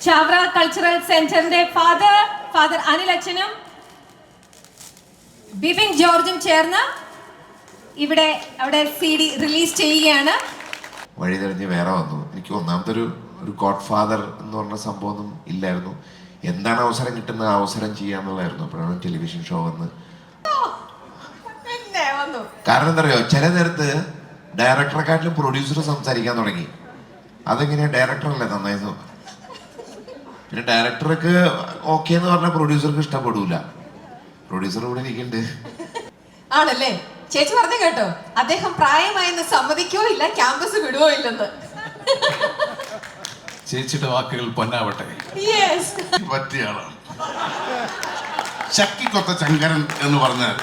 Chavara cultural സെന്ററിന്റെ father Anil അച്ഛനും ബിപിൻ ജോർജും ചേർന്ന് അവിടെ CD റിലീസ് ചെയ്യുകയാണ്. വഴി തെളിഞ്ഞ് വേറെ വന്നു. എനിക്ക് ഒന്നാമത്തെ ഒരു ഗോഡ് ഫാദർ എന്ന് പറഞ്ഞ സംഭവമൊന്നും ഇല്ലായിരുന്നു. എന്താണ് അവസരം കിട്ടുന്നത് അവസരം ചെയ്യാന്നുള്ളതായിരുന്നു. അപ്പോഴാണ് ടെലിവിഷൻ ഷോ വന്ന്. കാരണം എന്താ പറയുക, ചില നേരത്ത് ഡയറക്ടറെക്കാട്ടിലും പ്രൊഡ്യൂസർ സംസാരിക്കാൻ തുടങ്ങി. അതെങ്ങനെയാ, ഡയറക്ടറല്ലേ നന്നായി. പിന്നെ ഡയറക്ടർക്ക് ഓക്കെ എന്ന് പറഞ്ഞാൽ പ്രൊഡ്യൂസർക്ക് ഇഷ്ടപ്പെടൂല. പ്രൊഡ്യൂസർ ഇവിടെ ഇരിക്കുന്നുണ്ട്. ആണല്ലേ? ചേച്ചി പറഞ്ഞു കേട്ടോ, അദ്ദേഹം പ്രായമായെന്ന് സമ്മതിക്കോ ഇല്ല, ക്യാമ്പസ് വിടുവോ ഇല്ലെന്ന്. ചേച്ചിയുടെ വാക്കുകൾ പൊന്നാവട്ടെ. പറ്റിയാണ് ശക്തിക്കൊത്ത ശങ്കരൻ എന്ന് പറഞ്ഞാൽ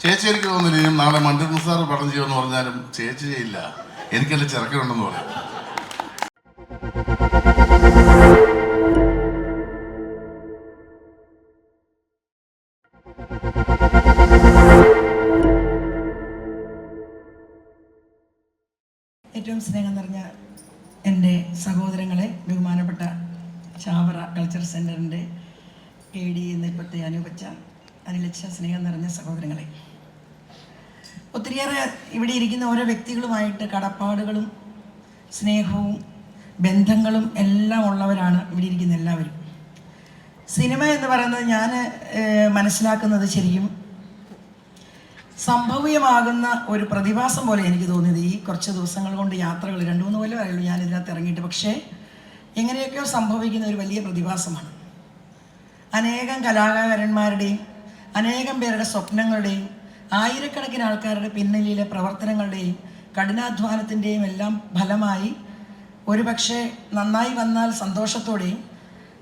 ചേച്ചി എനിക്ക് തോന്നുന്നില്ല നാളെ മണ്ഡലം സാർ പടം ചെയ്യുമെന്ന് പറഞ്ഞാലും ചേച്ചി ചെയ്യില്ല. എനിക്കെല്ലാം ചെറുക്കനുണ്ടെന്ന് പറയും. ഏറ്റവും സ്നേഹം നിറഞ്ഞ എൻ്റെ സഹോദരങ്ങളെ, ബഹുമാനപ്പെട്ട ചാവറ കൾച്ചർ സെൻറ്ററിൻ്റെ KD എന്ന ഇപ്പോഴത്തെ അനുപച്ച അനിലച്ച, സ്നേഹം നിറഞ്ഞ സഹോദരങ്ങളെ, ഒത്തിരിയേറെ ഇവിടെ ഇരിക്കുന്ന ഓരോ വ്യക്തികളുമായിട്ട് കടപ്പാടുകളും സ്നേഹവും ബന്ധങ്ങളും എല്ലാം ഉള്ളവരാണ് ഇവിടെ ഇരിക്കുന്ന എല്ലാവരും. സിനിമ എന്ന് പറയുന്നത് ഞാൻ മനസ്സിലാക്കുന്നത് ശരിക്കും സംഭവ്യമാകുന്ന ഒരു പ്രതിഭാസം പോലെ എനിക്ക് തോന്നിയത്. ഈ കുറച്ച് ദിവസങ്ങൾ കൊണ്ട് യാത്രകൾ 2-3 കൊല്ലം ആയുള്ളൂ ഞാൻ ഇതിനകത്ത് ഇറങ്ങിയിട്ട്. പക്ഷേ എങ്ങനെയൊക്കെയോ സംഭവിക്കുന്ന ഒരു വലിയ പ്രതിഭാസമാണ്. അനേകം കലാകാരന്മാരുടെയും അനേകം പേരുടെ സ്വപ്നങ്ങളുടെയും ആയിരക്കണക്കിന് ആൾക്കാരുടെ പിന്നിലെ പ്രവർത്തനങ്ങളുടെയും കഠിനാധ്വാനത്തിൻ്റെയും എല്ലാം ഫലമായി ഒരു പക്ഷേ നന്നായി വന്നാൽ സന്തോഷത്തോടെയും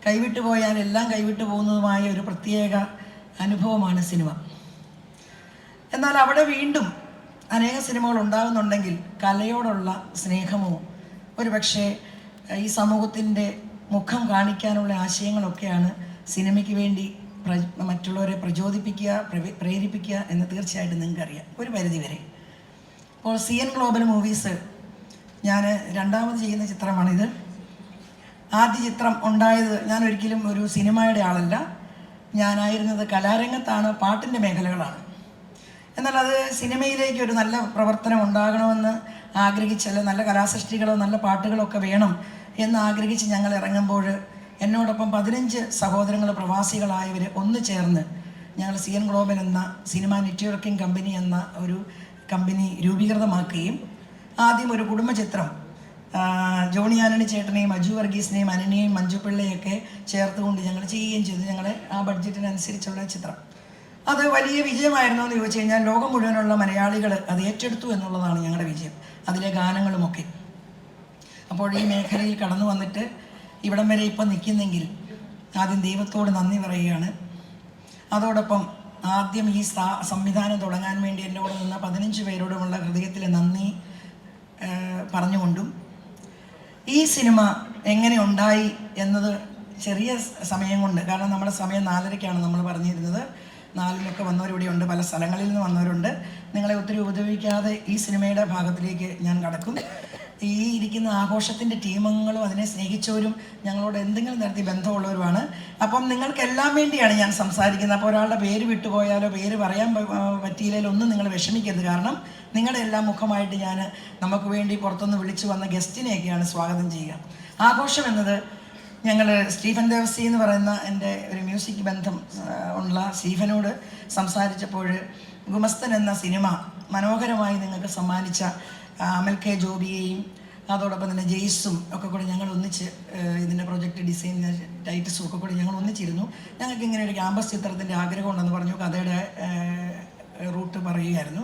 കൈവിട്ടു പോയാൽ എല്ലാം കൈവിട്ടു പോകുന്നതുമായ ഒരു പ്രത്യേക അനുഭവമാണ് സിനിമ. എന്നാൽ അവിടെ വീണ്ടും അനേക സിനിമകൾ ഉണ്ടാകുന്നുണ്ടെങ്കിൽ കലയോടുള്ള സ്നേഹമോ ഒരു പക്ഷേ ഈ സമൂഹത്തിൻ്റെ മുഖം കാണിക്കാനുള്ള ആശയങ്ങളൊക്കെയാണ് സിനിമയ്ക്ക് വേണ്ടി മറ്റുള്ളവരെ പ്രചോദിപ്പിക്കുക, പ്രേരിപ്പിക്കുക എന്ന് തീർച്ചയായിട്ടും നിങ്ങൾക്കറിയാം ഒരു പരിധിവരെ. അപ്പോൾ CN ഗ്ലോബൽ മൂവീസ് ഞാൻ രണ്ടാമത് ചെയ്യുന്ന ചിത്രമാണിത്. ആദ്യ ചിത്രം ഉണ്ടായത്, ഞാൻ ഒരിക്കലും ഒരു സിനിമയുടെ ആളല്ല, ഞാനായിരുന്നത് കലാരംഗത്താണ്, പാട്ടിൻ്റെ മേഖലകളാണ്. എന്നാൽ അത് സിനിമയിലേക്ക് ഒരു നല്ല പ്രവർത്തനം ഉണ്ടാകണമെന്ന് ആഗ്രഹിച്ചല്ല, നല്ല കലാസൃഷ്ടികളോ നല്ല പാട്ടുകളോ ഒക്കെ വേണം എന്ന് ആഗ്രഹിച്ച് ഞങ്ങൾ ഇറങ്ങുമ്പോൾ എന്നോടൊപ്പം 15 സഹോദരങ്ങൾ പ്രവാസികളായവർ ഒന്ന് ചേർന്ന് ഞങ്ങൾ CN ഗ്ലോബൽ എന്ന സിനിമ നെറ്റ്വർക്കിംഗ് കമ്പനി എന്ന ഒരു കമ്പനി രൂപീകൃതമാക്കുകയും ആദ്യം ഒരു കുടുംബചിത്രം ജോണി ആന്റണി ചേട്ടനെയും അജു വർഗീസിനെയും അനനെയും മഞ്ജു പിള്ളയൊക്കെ ചേർത്തുകൊണ്ട് ഞങ്ങൾ ചെയ്യുകയും ചെയ്തു. ഞങ്ങളുടെ ആ ബഡ്ജറ്റിനനുസരിച്ചുള്ള ചിത്രം അത് വലിയ വിജയമായിരുന്നോ എന്ന് ചോദിച്ചു കഴിഞ്ഞാൽ ലോകം മുഴുവനുള്ള മലയാളികൾ അത് ഏറ്റെടുത്തു എന്നുള്ളതാണ് ഞങ്ങളുടെ വിജയം, അതിലെ ഗാനങ്ങളുമൊക്കെ. അപ്പോൾ ഈ മേഖലയിൽ കടന്നു വന്നിട്ട് ഇവിടം വരെ ഇപ്പം നിൽക്കുന്നെങ്കിൽ ആദ്യം ദൈവത്തോട് നന്ദി പറയുകയാണ്. അതോടൊപ്പം ആദ്യം ഈ സംവിധാനം തുടങ്ങാൻ വേണ്ടി എന്നോട് നിന്ന 15 പേരോടുമുള്ള ഹൃദയത്തിലെ നന്ദി പറഞ്ഞുകൊണ്ടും ഈ സിനിമ എങ്ങനെ ഉണ്ടായി എന്നത് ചെറിയ സമയം കൊണ്ട്, കാരണം നമ്മുടെ സമയം 4:30-ക്കാണ് നമ്മൾ പറഞ്ഞിരുന്നത്. 4-നൊക്കെ വന്നവരിവിടെയുണ്ട്, പല സ്ഥലങ്ങളിൽ നിന്ന് വന്നവരുണ്ട്. നിങ്ങളെ ഒത്തിരി ഉപദ്രവിക്കാതെ ഈ സിനിമയുടെ ഭാഗത്തിലേക്ക് ഞാൻ കടക്കും. ഈ ഇരിക്കുന്ന ആഘോഷത്തിൻ്റെ ടീമംഗങ്ങളും അതിനെ സ്നേഹിച്ചവരും ഞങ്ങളോട് എന്തെങ്കിലും തരത്തിൽ ബന്ധമുള്ളവരുമാണ്. അപ്പം നിങ്ങൾക്കെല്ലാം വേണ്ടിയാണ് ഞാൻ സംസാരിക്കുന്നത്. അപ്പോൾ ഒരാളുടെ പേര് വിട്ടുപോയാലോ പേര് പറയാൻ പറ്റിയില്ലെങ്കിലും ഒന്നും നിങ്ങൾ വിഷമിക്കരുത്. കാരണം നിങ്ങളുടെ എല്ലാം മുഖമായിട്ട് ഞാൻ നമുക്ക് വേണ്ടി പുറത്തുനിന്ന് വിളിച്ചു വന്ന ഗസ്റ്റിനെയൊക്കെയാണ് സ്വാഗതം ചെയ്യുക. ആഘോഷം എന്നത് ഞങ്ങൾ സ്റ്റീഫൻ ദേവസി എന്ന് പറയുന്ന എൻ്റെ ഒരു മ്യൂസിക് ബന്ധം ഉള്ള സ്റ്റീഫനോട് സംസാരിച്ചപ്പോൾ ഗുമസ്തൻ എന്ന സിനിമ മനോഹരമായി നിങ്ങൾക്ക് സമ്മാനിച്ച അമൽ K ജോബിയെയും അതോടൊപ്പം തന്നെ ജെയ്സും ഒക്കെ കൂടി ഞങ്ങൾ ഒന്നിച്ച് ഇതിൻ്റെ പ്രൊജക്റ്റ് ഡിസൈൻ ടൈറ്റസും ഒക്കെ കൂടി ഞങ്ങൾ ഒന്നിച്ചിരുന്നു. ഞങ്ങൾക്ക് ഇങ്ങനെ ഒരു ക്യാമ്പസ് ചിത്രത്തിൻ്റെ ആഗ്രഹം ഉണ്ടെന്ന് പറഞ്ഞു. കഥയുടെ റൂട്ട് പറയുകയായിരുന്നു.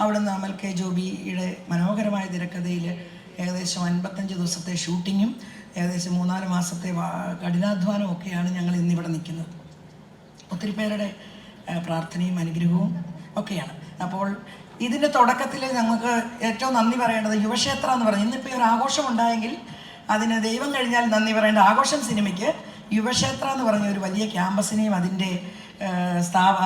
അവിടെ നിന്ന് അമൽ K ജോബിയുടെ മനോഹരമായ തിരക്കഥയിൽ ഏകദേശം 55 ദിവസത്തെ ഷൂട്ടിങ്ങും ഏകദേശം 3-4 മാസത്തെ കഠിനാധ്വാനവും ഒക്കെയാണ് ഞങ്ങൾ ഇന്നിവിടെ നിൽക്കുന്നത്. ഒത്തിരി പേരുടെ പ്രാർത്ഥനയും അനുഗ്രഹവും ഒക്കെയാണ്. അപ്പോൾ ഇതിൻ്റെ തുടക്കത്തിൽ ഞങ്ങൾക്ക് ഏറ്റവും നന്ദി പറയേണ്ടത് യുവക്ഷേത്ര എന്ന് പറഞ്ഞു. ഇന്നിപ്പോൾ ഒരു ആഘോഷം ഉണ്ടായെങ്കിൽ അതിന് ദൈവം കഴിഞ്ഞാൽ നന്ദി പറയേണ്ട ആഘോഷം സിനിമയ്ക്ക് യുവക്ഷേത്ര എന്ന് പറഞ്ഞ ഒരു വലിയ ക്യാമ്പസിനെയും അതിൻ്റെ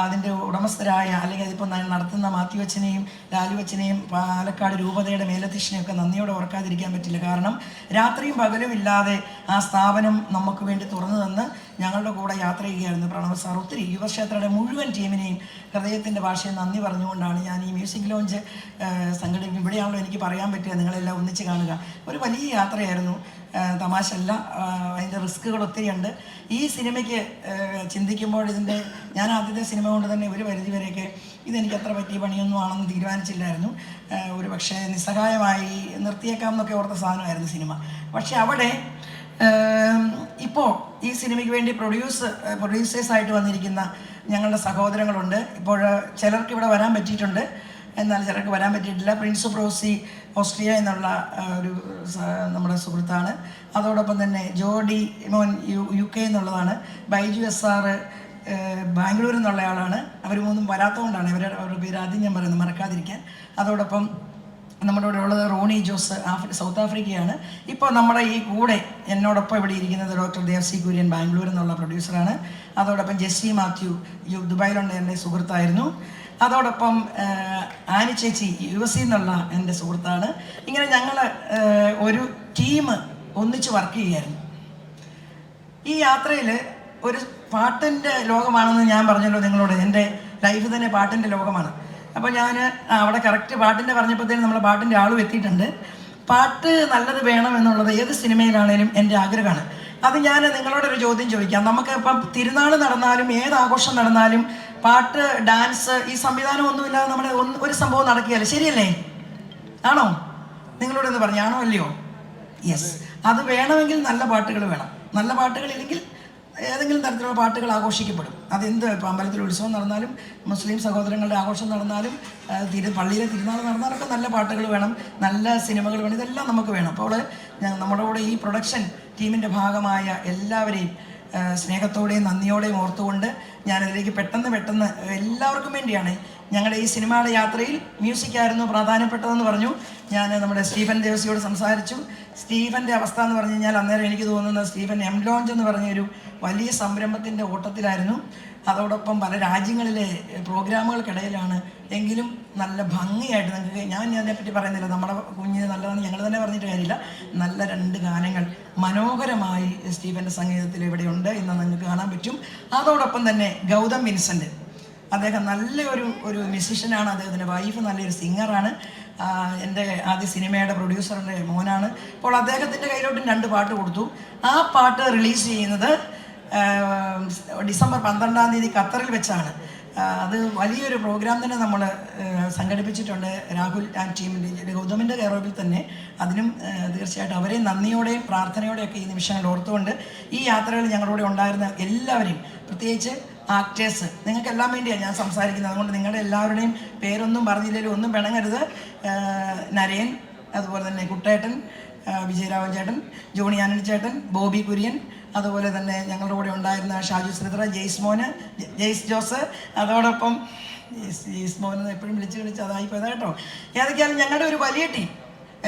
അതിൻ്റെ ഉടമസ്ഥരായ അല്ലെങ്കിൽ അതിപ്പോൾ നടത്തുന്ന മാത്യു അച്ഛനെയും ലാലു അച്ഛനെയും പാലക്കാട് രൂപതയുടെ മേലധ്യക്ഷനെയൊക്കെ നന്ദിയോടെ ഓർക്കാതിരിക്കാൻ പറ്റില്ല. കാരണം രാത്രിയും പകലും ഇല്ലാതെ ആ സ്ഥാപനം നമുക്ക് വേണ്ടി തുറന്നു തന്ന് ഞങ്ങളുടെ കൂടെ യാത്ര ചെയ്യുകയായിരുന്നു പ്രണവ് സാർ. ഒത്തിരി യുവക്ഷേത്രയുടെ മുഴുവൻ ടീമിനെയും ഹൃദയത്തിൻ്റെ ഭാഷയിൽ നന്ദി പറഞ്ഞുകൊണ്ടാണ് ഞാൻ ഈ മ്യൂസിക് ലോഞ്ച് സംഘടിപ്പിക്കും. ഇവിടെയാണല്ലോ എനിക്ക് പറയാൻ പറ്റുക, നിങ്ങളെല്ലാം ഒന്നിച്ച് കാണുക. ഒരു വലിയ യാത്രയായിരുന്നു, തമാശല്ല. അതിൻ്റെ റിസ്കുകൾ ഒത്തിരിയുണ്ട്. ഈ സിനിമയ്ക്ക് ചിന്തിക്കുമ്പോൾ ഞാൻ ആദ്യത്തെ സിനിമ കൊണ്ട് തന്നെ ഒരു പരിധിവരെയൊക്കെ ഇതെനിക്ക് അത്ര പറ്റിയ പണിയൊന്നും ആണെന്ന് തീരുമാനിച്ചില്ലായിരുന്നു. ഒരു പക്ഷേ നിസ്സഹായമായി നിർത്തിയേക്കാം എന്നൊക്കെ ഓർത്ത സാധനമായിരുന്നു സിനിമ. പക്ഷെ അവിടെ ഇപ്പോൾ ഈ സിനിമയ്ക്ക് വേണ്ടി പ്രൊഡ്യൂസേഴ്സായിട്ട് വന്നിരിക്കുന്ന ഞങ്ങളുടെ സഹോദരങ്ങളുണ്ട്. ഇപ്പോൾ ചിലർക്ക് ഇവിടെ വരാൻ പറ്റിയിട്ടുണ്ട്, എന്നാൽ ചിലർക്ക് വരാൻ പറ്റിയിട്ടില്ല. പ്രിൻസ് ബ്രോസി ഓസ്ട്രിയ എന്നുള്ള ഒരു നമ്മുടെ സുഹൃത്താണ്. അതോടൊപ്പം തന്നെ ജോഡി മോൻ UK എന്നുള്ളതാണ്. ബൈജു SR ബാംഗ്ലൂരിൽ നിന്നുള്ള ആളാണ്. അവർ മൂന്നും വരാത്തതുകൊണ്ടാണ് അവരുടെ പേര് ആദ്യം ഞാൻ പറയുന്നത്, മറക്കാതിരിക്കാൻ. അതോടൊപ്പം നമ്മുടെ ഇവിടെ ഉള്ളത് റോണി ജോസ് സൗത്ത് ആഫ്രിക്കയാണ്. ഇപ്പോൾ നമ്മുടെ ഈ കൂടെ എന്നോടൊപ്പം ഇവിടെ ഇരിക്കുന്നത് ഡോക്ടർ ദേവ്സി കുര്യൻ ബാംഗ്ലൂരിൽ നിന്നുള്ള പ്രൊഡ്യൂസറാണ്. അതോടൊപ്പം ജെസ്സി മാത്യു ദുബായിലുള്ള എൻ്റെ സുഹൃത്തായിരുന്നു. അതോടൊപ്പം ആനി ചേച്ചി US എന്നുള്ള എൻ്റെ സുഹൃത്താണ്. ഇങ്ങനെ ഞങ്ങൾ ഒരു ടീം ഒന്നിച്ച് വർക്ക് ചെയ്യുമായിരുന്നു. ഈ യാത്രയിൽ ഒരു പാട്ടിൻ്റെ ലോകമാണെന്ന് ഞാൻ പറഞ്ഞല്ലോ നിങ്ങളോട്. എൻ്റെ ലൈഫ് തന്നെ പാട്ടിൻ്റെ ലോകമാണ്. അപ്പോൾ ഞാൻ അവിടെ കറക്റ്റ് പാട്ടിൻ്റെ പറഞ്ഞപ്പോഴത്തേനും നമ്മളെ പാട്ടിൻ്റെ ആളും എത്തിയിട്ടുണ്ട്. പാട്ട് നല്ലത് വേണം എന്നുള്ളത് ഏത് സിനിമയിലാണേലും എൻ്റെ ആഗ്രഹമാണ്. അത് ഞാൻ നിങ്ങളോടൊരു ചോദ്യം ചോദിക്കാം. നമുക്ക് ഇപ്പം തിരുനാൾ നടന്നാലും ഏത് ആഘോഷം നടന്നാലും പാട്ട്, ഡാൻസ്, ഈ സംവിധാനം ഒന്നുമില്ലാതെ നമ്മുടെ ഒരു സംഭവം നടക്കുകയല്ല, ശരിയല്ലേ? ആണോ? നിങ്ങളോടൊന്ന് പറഞ്ഞു, ആണോ അല്ലയോ? യെസ്. അത് വേണമെങ്കിൽ നല്ല പാട്ടുകൾ വേണം. നല്ല പാട്ടുകളില്ലെങ്കിൽ ഏതെങ്കിലും തരത്തിലുള്ള പാട്ടുകൾ ആഘോഷിക്കപ്പെടും. അതെന്ത് ഇപ്പം അമ്പലത്തിൽ ഉത്സവം നടന്നാലും മുസ്ലിം സഹോദരങ്ങളുടെ ആഘോഷം നടന്നാലും പള്ളിയിലെ തിരുനാൾ നടന്നാലൊക്കെ നല്ല പാട്ടുകൾ വേണം, നല്ല സിനിമകൾ വേണം, ഇതെല്ലാം നമുക്ക് വേണം. അപ്പോൾ നമ്മുടെ കൂടെ ഈ പ്രൊഡക്ഷൻ ടീമിൻ്റെ ഭാഗമായ എല്ലാവരെയും സ്നേഹത്തോടെയും നന്ദിയോടെയും ഓർത്തുകൊണ്ട് ഞാനതിലേക്ക് പെട്ടെന്ന് എല്ലാവർക്കും വേണ്ടിയാണ് ഞങ്ങളുടെ ഈ സിനിമയുടെ യാത്രയിൽ മ്യൂസിക്കായിരുന്നു പ്രാധാന്യപ്പെട്ടതെന്ന് പറഞ്ഞു. ഞാൻ നമ്മുടെ സ്റ്റീഫൻ ദേവസിയോട് സംസാരിച്ചു. സ്റ്റീഫൻ്റെ അവസ്ഥ എന്ന് പറഞ്ഞു കഴിഞ്ഞാൽ അന്നേരം എനിക്ക് തോന്നുന്നത് സ്റ്റീഫൻ ലോഞ്ച് എന്ന് പറഞ്ഞൊരു വലിയ സംരംഭത്തിൻ്റെ ഓട്ടത്തിലായിരുന്നു. അതോടൊപ്പം പല രാജ്യങ്ങളിലെ പ്രോഗ്രാമുകൾക്കിടയിലാണ്. എങ്കിലും നല്ല ഭംഗിയായിട്ട് നിങ്ങൾക്ക് ഞാൻ അതിനെപ്പറ്റി പറയുന്നില്ല, നമ്മുടെ കുഞ്ഞിന് നല്ലതാണ് ഞങ്ങൾ തന്നെ പറഞ്ഞിട്ട് കാര്യമില്ല. നല്ല 2 ഗാനങ്ങൾ മനോഹരമായി സ്റ്റീഫൻ്റെ സംഗീതത്തിൽ ഇവിടെയുണ്ട്, ഇന്ന് നിങ്ങൾക്ക് കാണാൻ പറ്റും. അതോടൊപ്പം തന്നെ ഗൗതം വിൻസെൻ്റ്, അദ്ദേഹം നല്ലൊരു മ്യൂസിഷ്യനാണ്. അദ്ദേഹത്തിൻ്റെ വൈഫ് നല്ലൊരു സിംഗറാണ്. എൻ്റെ ആദ്യ സിനിമയുടെ പ്രൊഡ്യൂസറിൻ്റെ മോനാണ്. അപ്പോൾ അദ്ദേഹത്തിൻ്റെ കയ്യിലോട്ടും 2 പാട്ട് കൊടുത്തു. ആ പാട്ട് റിലീസ് ചെയ്യുന്നത് ഡിസംബർ 12-ാം തീയതി ഖത്തറിൽ വെച്ചാണ്. അത് വലിയൊരു പ്രോഗ്രാം തന്നെ നമ്മൾ സംഘടിപ്പിച്ചിട്ടുണ്ട് രാഹുൽ ആൻഡ് ടീമിൻ്റെ ഗൗതമിൻ്റെ കെയറോബിൽ തന്നെ. അതിനും തീർച്ചയായിട്ടും അവരെ നന്ദിയോടെയും പ്രാർത്ഥനയോടെയൊക്കെ ഈ നിമിഷങ്ങൾ ഓർത്തുകൊണ്ട് ഈ യാത്രകളിൽ ഞങ്ങളുടെ ഉണ്ടായിരുന്ന എല്ലാവരെയും, പ്രത്യേകിച്ച് ആക്ടേഴ്സ്, നിങ്ങൾക്കെല്ലാം വേണ്ടിയാണ് ഞാൻ സംസാരിക്കുന്നത്. അതുകൊണ്ട് നിങ്ങളുടെ എല്ലാവരുടെയും പേരൊന്നും പറഞ്ഞില്ലെങ്കിലും ഒന്നും പിണങ്ങരുത്. നരയൻ, അതുപോലെ തന്നെ കുട്ടേട്ടൻ, വിജയരാഘവൻ ചേട്ടൻ, ജോണി ആനന്ദ ചേട്ടൻ, ബോബി കുര്യൻ, അതുപോലെ തന്നെ ഞങ്ങളുടെ കൂടെ ഉണ്ടായിരുന്ന ഷാജു ശ്രീധര, ജെയ്സ് ജോസ്, അതോടൊപ്പം ജെയ്സ് മോനെന്ന് എപ്പോഴും വിളിച്ച് അതായിപ്പോയതാ കേട്ടോ. ഏതൊക്കെയാലും ഞങ്ങളുടെ ഒരു വലിയ ടീം,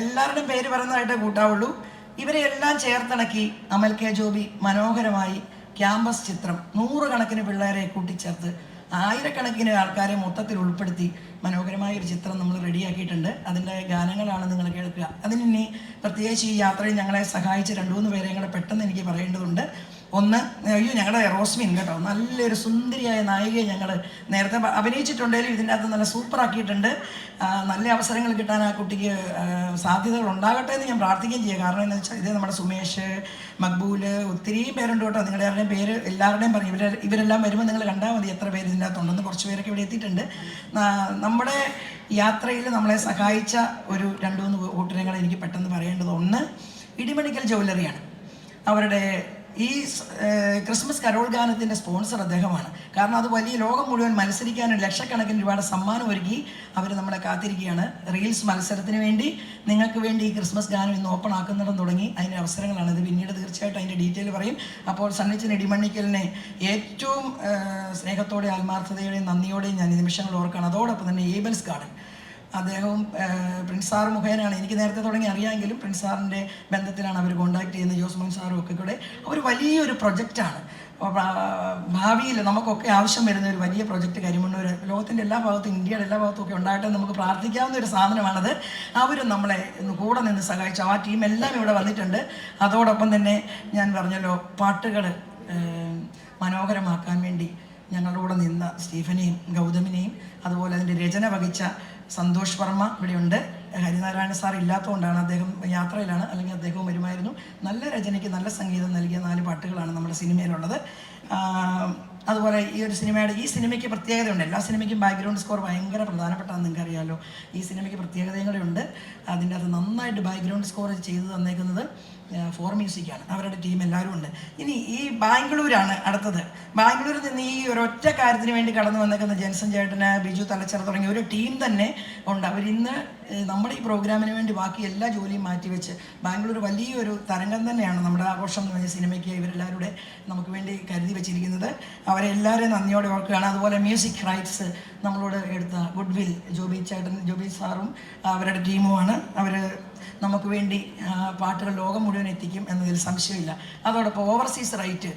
എല്ലാവരുടെയും പേര് പറയുന്നതായിട്ടേ കൂട്ടാവുള്ളൂ. ഇവരെ എല്ലാം ചേർത്തിണക്കി അമൽ കെ ജോബി മനോഹരമായി ക്യാമ്പസ് ചിത്രം 100 കണക്കിന് പിള്ളേരെ കൂട്ടിച്ചേർത്ത് 1000 ആൾക്കാരെ മൊത്തത്തിൽ ഉൾപ്പെടുത്തി മനോഹരമായൊരു ചിത്രം നമ്മൾ റെഡിയാക്കിയിട്ടുണ്ട്. അതിൻ്റെ ഗാനങ്ങളാണ് നിങ്ങൾ കേൾക്കുക. അതിനി പ്രത്യേകിച്ച് ഈ യാത്രയിൽ ഞങ്ങളെ സഹായിച്ച് 2-3 പേരെ ഞങ്ങളെ പെട്ടെന്ന് എനിക്ക് പറയേണ്ടതുണ്ട്. ഒന്ന്, ഞങ്ങളുടെ റോസ്മിൻ കേട്ടോ, നല്ലൊരു സുന്ദരിയായ നായികയെ ഞങ്ങൾ നേരത്തെ അഭിനയിച്ചിട്ടുണ്ടെങ്കിലും ഇതിൻ്റെ അകത്ത് നല്ല സൂപ്പറാക്കിയിട്ടുണ്ട്. നല്ല അവസരങ്ങൾ കിട്ടാൻ ആ കുട്ടിക്ക് സാധ്യതകൾ ഉണ്ടാകട്ടെ എന്ന് ഞാൻ പ്രാർത്ഥിക്കുകയും ചെയ്യുക. കാരണം എന്താ വെച്ചാൽ ഇത് നമ്മുടെ സുമേഷ്, മക്ബൂല്, ഒത്തിരിയും പേരുണ്ട് കേട്ടോ. നിങ്ങളുടെ ആരുടെയും പേര് എല്ലാവരുടെയും പറയും. ഇവരെല്ലാം വരുമ്പോൾ നിങ്ങൾ കണ്ടാൽ മതി എത്ര പേര് ഇതിൻ്റെ അകത്തുണ്ടെന്ന്. കുറച്ച് പേരൊക്കെ ഇവിടെ എത്തിയിട്ടുണ്ട്. നമ്മുടെ യാത്രയിൽ നമ്മളെ സഹായിച്ച ഒരു 2-3 കൂട്ടരങ്ങൾ എനിക്ക് പെട്ടെന്ന് പറയേണ്ടത്. ഒന്ന്, ഇടിമണിക്കൽ ജ്വല്ലറിയാണ്. അവരുടെ ഈ ക്രിസ്മസ് കരോൾ ഗാനത്തിൻ്റെ സ്പോൺസർ അദ്ദേഹമാണ്. കാരണം അത് വലിയ ലോകം മുഴുവൻ മത്സരിക്കാനും ലക്ഷക്കണക്കിന് രൂപയുടെ സമ്മാനം ഒരുക്കി അവർ നമ്മളെ കാത്തിരിക്കുകയാണ്. റീൽസ് മത്സരത്തിന് വേണ്ടി നിങ്ങൾക്ക് വേണ്ടി ഈ ക്രിസ്മസ് ഗാനം ഇന്ന് ഓപ്പൺ ആക്കുന്നിടം തുടങ്ങി. അതിൻ്റെ അവസരങ്ങളാണ് ഇത്. പിന്നീട് തീർച്ചയായിട്ടും അതിൻ്റെ ഡീറ്റെയിൽ പറയും. അപ്പോൾ സണ്ണിച്ചൻ ഇടിമണ്ണിക്കലിനെ ഏറ്റവും സ്നേഹത്തോടെ ആത്മാർത്ഥതയോടെയും നന്ദിയോടെയും ഞാൻ ഈ നിമിഷങ്ങൾ ഓർക്കുകയാണ്. അതോടൊപ്പം തന്നെ ഏബൽസ് ഗാർഡൻ, അദ്ദേഹവും പ്രിൻസ് സാർ മുഖേനയാണ് എനിക്ക് നേരത്തെ തുടങ്ങി അറിയാമെങ്കിലും പ്രിൻസ് സാറിൻ്റെ ബന്ധത്തിലാണ് അവർ കോൺടാക്ട് ചെയ്യുന്നത്. ജോസ് മോൻ സാറും ഒക്കെ കൂടെ ഒരു വലിയൊരു പ്രൊജക്റ്റാണ്. ഭാവിയിൽ നമുക്കൊക്കെ ആവശ്യം വരുന്ന ഒരു വലിയ പ്രൊജക്റ്റ് കരിമണ്ണൂർ ലോകത്തിൻ്റെ എല്ലാ ഭാഗത്തും ഇന്ത്യയുടെ എല്ലാ ഭാഗത്തും ഒക്കെ ഉണ്ടായിട്ട് നമുക്ക് പ്രാർത്ഥിക്കാവുന്ന ഒരു സാധനമാണത്. അവരും നമ്മളെ കൂടെ നിന്ന് സഹായിച്ചു. ആ ടീം എല്ലാം ഇവിടെ വന്നിട്ടുണ്ട്. അതോടൊപ്പം തന്നെ ഞാൻ പറഞ്ഞല്ലോ, പാട്ടുകൾ മനോഹരമാക്കാൻ വേണ്ടി ഞങ്ങളുടെ കൂടെ നിന്ന സ്റ്റീഫനെയും ഗൗതമിനെയും അതുപോലെ അതിൻ്റെ രചന വഹിച്ച സന്തോഷ് വർമ്മ ഇവിടെയുണ്ട്. ഹരിനാരായണ സാർ ഇല്ലാത്തതുകൊണ്ടാണ്, അദ്ദേഹം യാത്രയിലാണ്, അല്ലെങ്കിൽ അദ്ദേഹവും വരുമായിരുന്നു. നല്ല രചനയ്ക്ക് നല്ല സംഗീതം നൽകിയ 4 പാട്ടുകളാണ് നമ്മുടെ സിനിമയിലുള്ളത്. അതുപോലെ ഈ സിനിമയ്ക്ക് പ്രത്യേകതയുണ്ട്. എല്ലാ സിനിമയ്ക്കും ബാക്ക്ഗ്രൗണ്ട് സ്കോർ ഭയങ്കര പ്രധാനപ്പെട്ടാണെന്ന് നിങ്ങൾക്ക് അറിയാമല്ലോ. ഈ സിനിമയ്ക്ക് പ്രത്യേകതയും കൂടെ ഉണ്ട്. അതിൻ്റെ അത് നന്നായിട്ട് ബാക്ക്ഗ്രൗണ്ട് സ്കോർ ചെയ്ത് തന്നേക്കുന്നത് ഫോർ മ്യൂസിക്കാണ്. അവരുടെ ടീം എല്ലാവരും ഉണ്ട്. ഇനി ഈ ബാംഗ്ലൂരാണ് അടുത്തത്. ബാംഗ്ലൂരിൽ നിന്ന് ഈ ഒരൊറ്റ കാര്യത്തിന് വേണ്ടി കടന്നു വന്നേക്കുന്ന ജെൻസൺ ചേട്ടന്, ബിജു തലച്ചിറ തുടങ്ങിയ ഒരു ടീം തന്നെ ഉണ്ട്. അവരിന്ന് നമ്മുടെ ഈ പ്രോഗ്രാമിന് വേണ്ടി ബാക്കി എല്ലാ ജോലിയും മാറ്റിവെച്ച് ബാംഗ്ലൂർ വലിയൊരു തരംഗം തന്നെയാണ് നമ്മുടെ ആഘോഷം എന്ന് പറഞ്ഞ സിനിമയ്ക്ക് ഇവരെല്ലാവരുടെ നമുക്ക് വേണ്ടി കരുതി വെച്ചിരിക്കുന്നത്. അവരെ എല്ലാവരെയും നന്ദിയോടെ ഓർക്കുകയാണ്. അതുപോലെ മ്യൂസിക് റൈറ്റ്സ് നമ്മളോട് എടുത്ത ഗുഡ്വിൽ ജോബി സാറും അവരുടെ ടീമുമാണ്. അവർ നമുക്ക് വേണ്ടി പാട്ടുകൾ ലോകം മുഴുവൻ എത്തിക്കും എന്നതിൽ സംശയമില്ല. അതോടൊപ്പം ഓവർസീസ് റൈറ്റ്,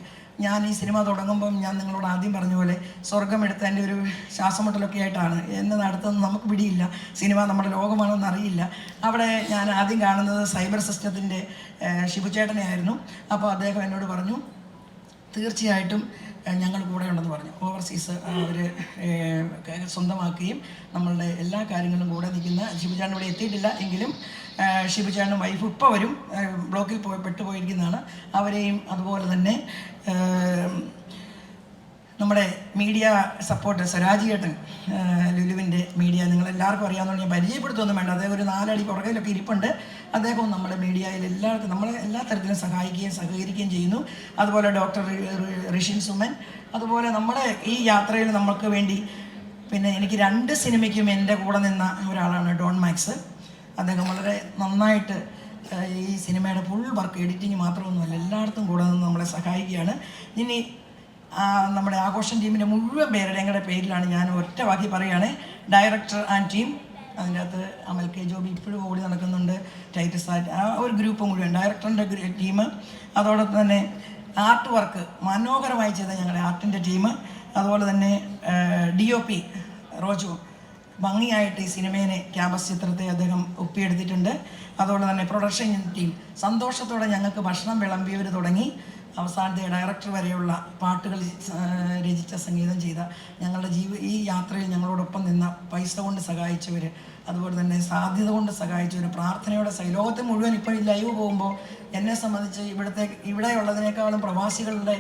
ഞാൻ ഈ സിനിമ തുടങ്ങുമ്പം ഞാൻ നിങ്ങളോട് ആദ്യം പറഞ്ഞ പോലെ സ്വർഗം എടുത്തതിൻ്റെ ഒരു ശ്വാസമുട്ടലൊക്കെ ആയിട്ടാണ് എന്നത് അടുത്തൊന്നും നമുക്ക് പിടിയില്ല. സിനിമ നമ്മുടെ ലോകമാണെന്ന് അറിയില്ല. അവിടെ ഞാൻ ആദ്യം കാണുന്നത് സൈബർ സിസ്റ്റത്തിൻ്റെ ഷിബുചേട്ടനെ ആയിരുന്നു. അപ്പോൾ അദ്ദേഹം എന്നോട് പറഞ്ഞു, തീർച്ചയായിട്ടും ഞങ്ങൾ കൂടെ ഉണ്ടെന്ന് പറഞ്ഞു. ഓവർസീസ് അവർ സ്വന്തമാക്കുകയും നമ്മളുടെ എല്ലാ കാര്യങ്ങളും കൂടെ നിൽക്കുന്ന ഷിബുചേട്ടൻ ഇവിടെ എത്തിയിട്ടില്ല എങ്കിലും ഷിബുചേട്ടനും വൈഫ് ഇപ്പോൾ വരും, ബ്ലോക്കിൽ പെട്ടുപോയിരിക്കുന്നതാണ്. അവരെയും അതുപോലെ തന്നെ നമ്മുടെ മീഡിയ സപ്പോർട്ട് സ്വരാജ് ചേട്ടൻ, ലുലുവിൻ്റെ മീഡിയ, നിങ്ങളെല്ലാവർക്കും അറിയാവുന്ന ഞാൻ പരിചയപ്പെടുത്തൊന്നും വേണ്ട. അദ്ദേഹം ഒരു 4 അടി പുറകിലൊക്കെ ഇരിപ്പുണ്ട്. അദ്ദേഹവും നമ്മുടെ മീഡിയയിൽ എല്ലാവർക്കും നമ്മളെ എല്ലാ തരത്തിലും സഹായിക്കുകയും സഹകരിക്കുകയും ചെയ്യുന്നു. അതുപോലെ ഡോക്ടർ ഋഷിൻ സുമൻ, അതുപോലെ നമ്മുടെ ഈ യാത്രയിൽ നമുക്ക് വേണ്ടി പിന്നെ എനിക്ക് 2 സിനിമയ്ക്കും എൻ്റെ കൂടെ നിന്ന ഒരാളാണ് ഡോൺ മാക്സ്. അദ്ദേഹം വളരെ നന്നായിട്ട് ഈ സിനിമയുടെ ഫുൾ വർക്ക്, എഡിറ്റിങ് മാത്രമൊന്നുമല്ല, എല്ലായിടത്തും കൂടെ നിന്ന് നമ്മളെ സഹായിക്കുകയാണ്. ഇനി നമ്മുടെ ആഘോഷം ടീമിൻ്റെ മുഴുവൻ പേരുടെയും കൂടെ പേരിലാണ് ഞാൻ ഒറ്റ വാക്കി പറയുകയാണ്. ഡയറക്ടർ ആൻഡ് ടീം, അതിൻ്റെ അകത്ത് അമൽ കെ ജോബി ഇപ്പോഴും ഓടി നടക്കുന്നുണ്ട്, ടൈറ്റസ് ആറ്റ്, ആ ഒരു ഗ്രൂപ്പ് മുഴുവൻ ഡയറക്ടറിൻ്റെ ടീം. അതോടൊപ്പം തന്നെ ആർട്ട് വർക്ക് മനോഹരമായി ചെയ്ത ഞങ്ങളുടെ ആർട്ടിൻ്റെ ടീം. അതുപോലെ തന്നെ DOP റോജു ഭംഗിയായിട്ട് ഈ സിനിമേനെ ക്യാമ്പസ് ചിത്രത്തെ അദ്ദേഹം ഒപ്പിയെടുത്തിട്ടുണ്ട്. അതുപോലെ തന്നെ പ്രൊഡക്ഷൻ ടീം സന്തോഷത്തോടെ ഞങ്ങൾക്ക് ഭക്ഷണം വിളമ്പിയവർ തുടങ്ങി അവസാനത്തെ ഡയറക്ടർ വരെയുള്ള പാട്ടുകൾ രചിച്ച സംഗീതം ചെയ്ത ഞങ്ങളുടെ ഈ യാത്രയിൽ ഞങ്ങളോടൊപ്പം നിന്ന പൈസ കൊണ്ട് സഹായിച്ചവർ, അതുപോലെ തന്നെ സാധ്യത കൊണ്ട് സഹായിച്ചവർ, പ്രാർത്ഥനയോടെ ലോകത്തെ മുഴുവൻ ഇപ്പോൾ ഈ ലൈവ് പോകുമ്പോൾ എന്നെ സംബന്ധിച്ച് ഇവിടെ ഉള്ളതിനേക്കാളും പ്രവാസികളുടെ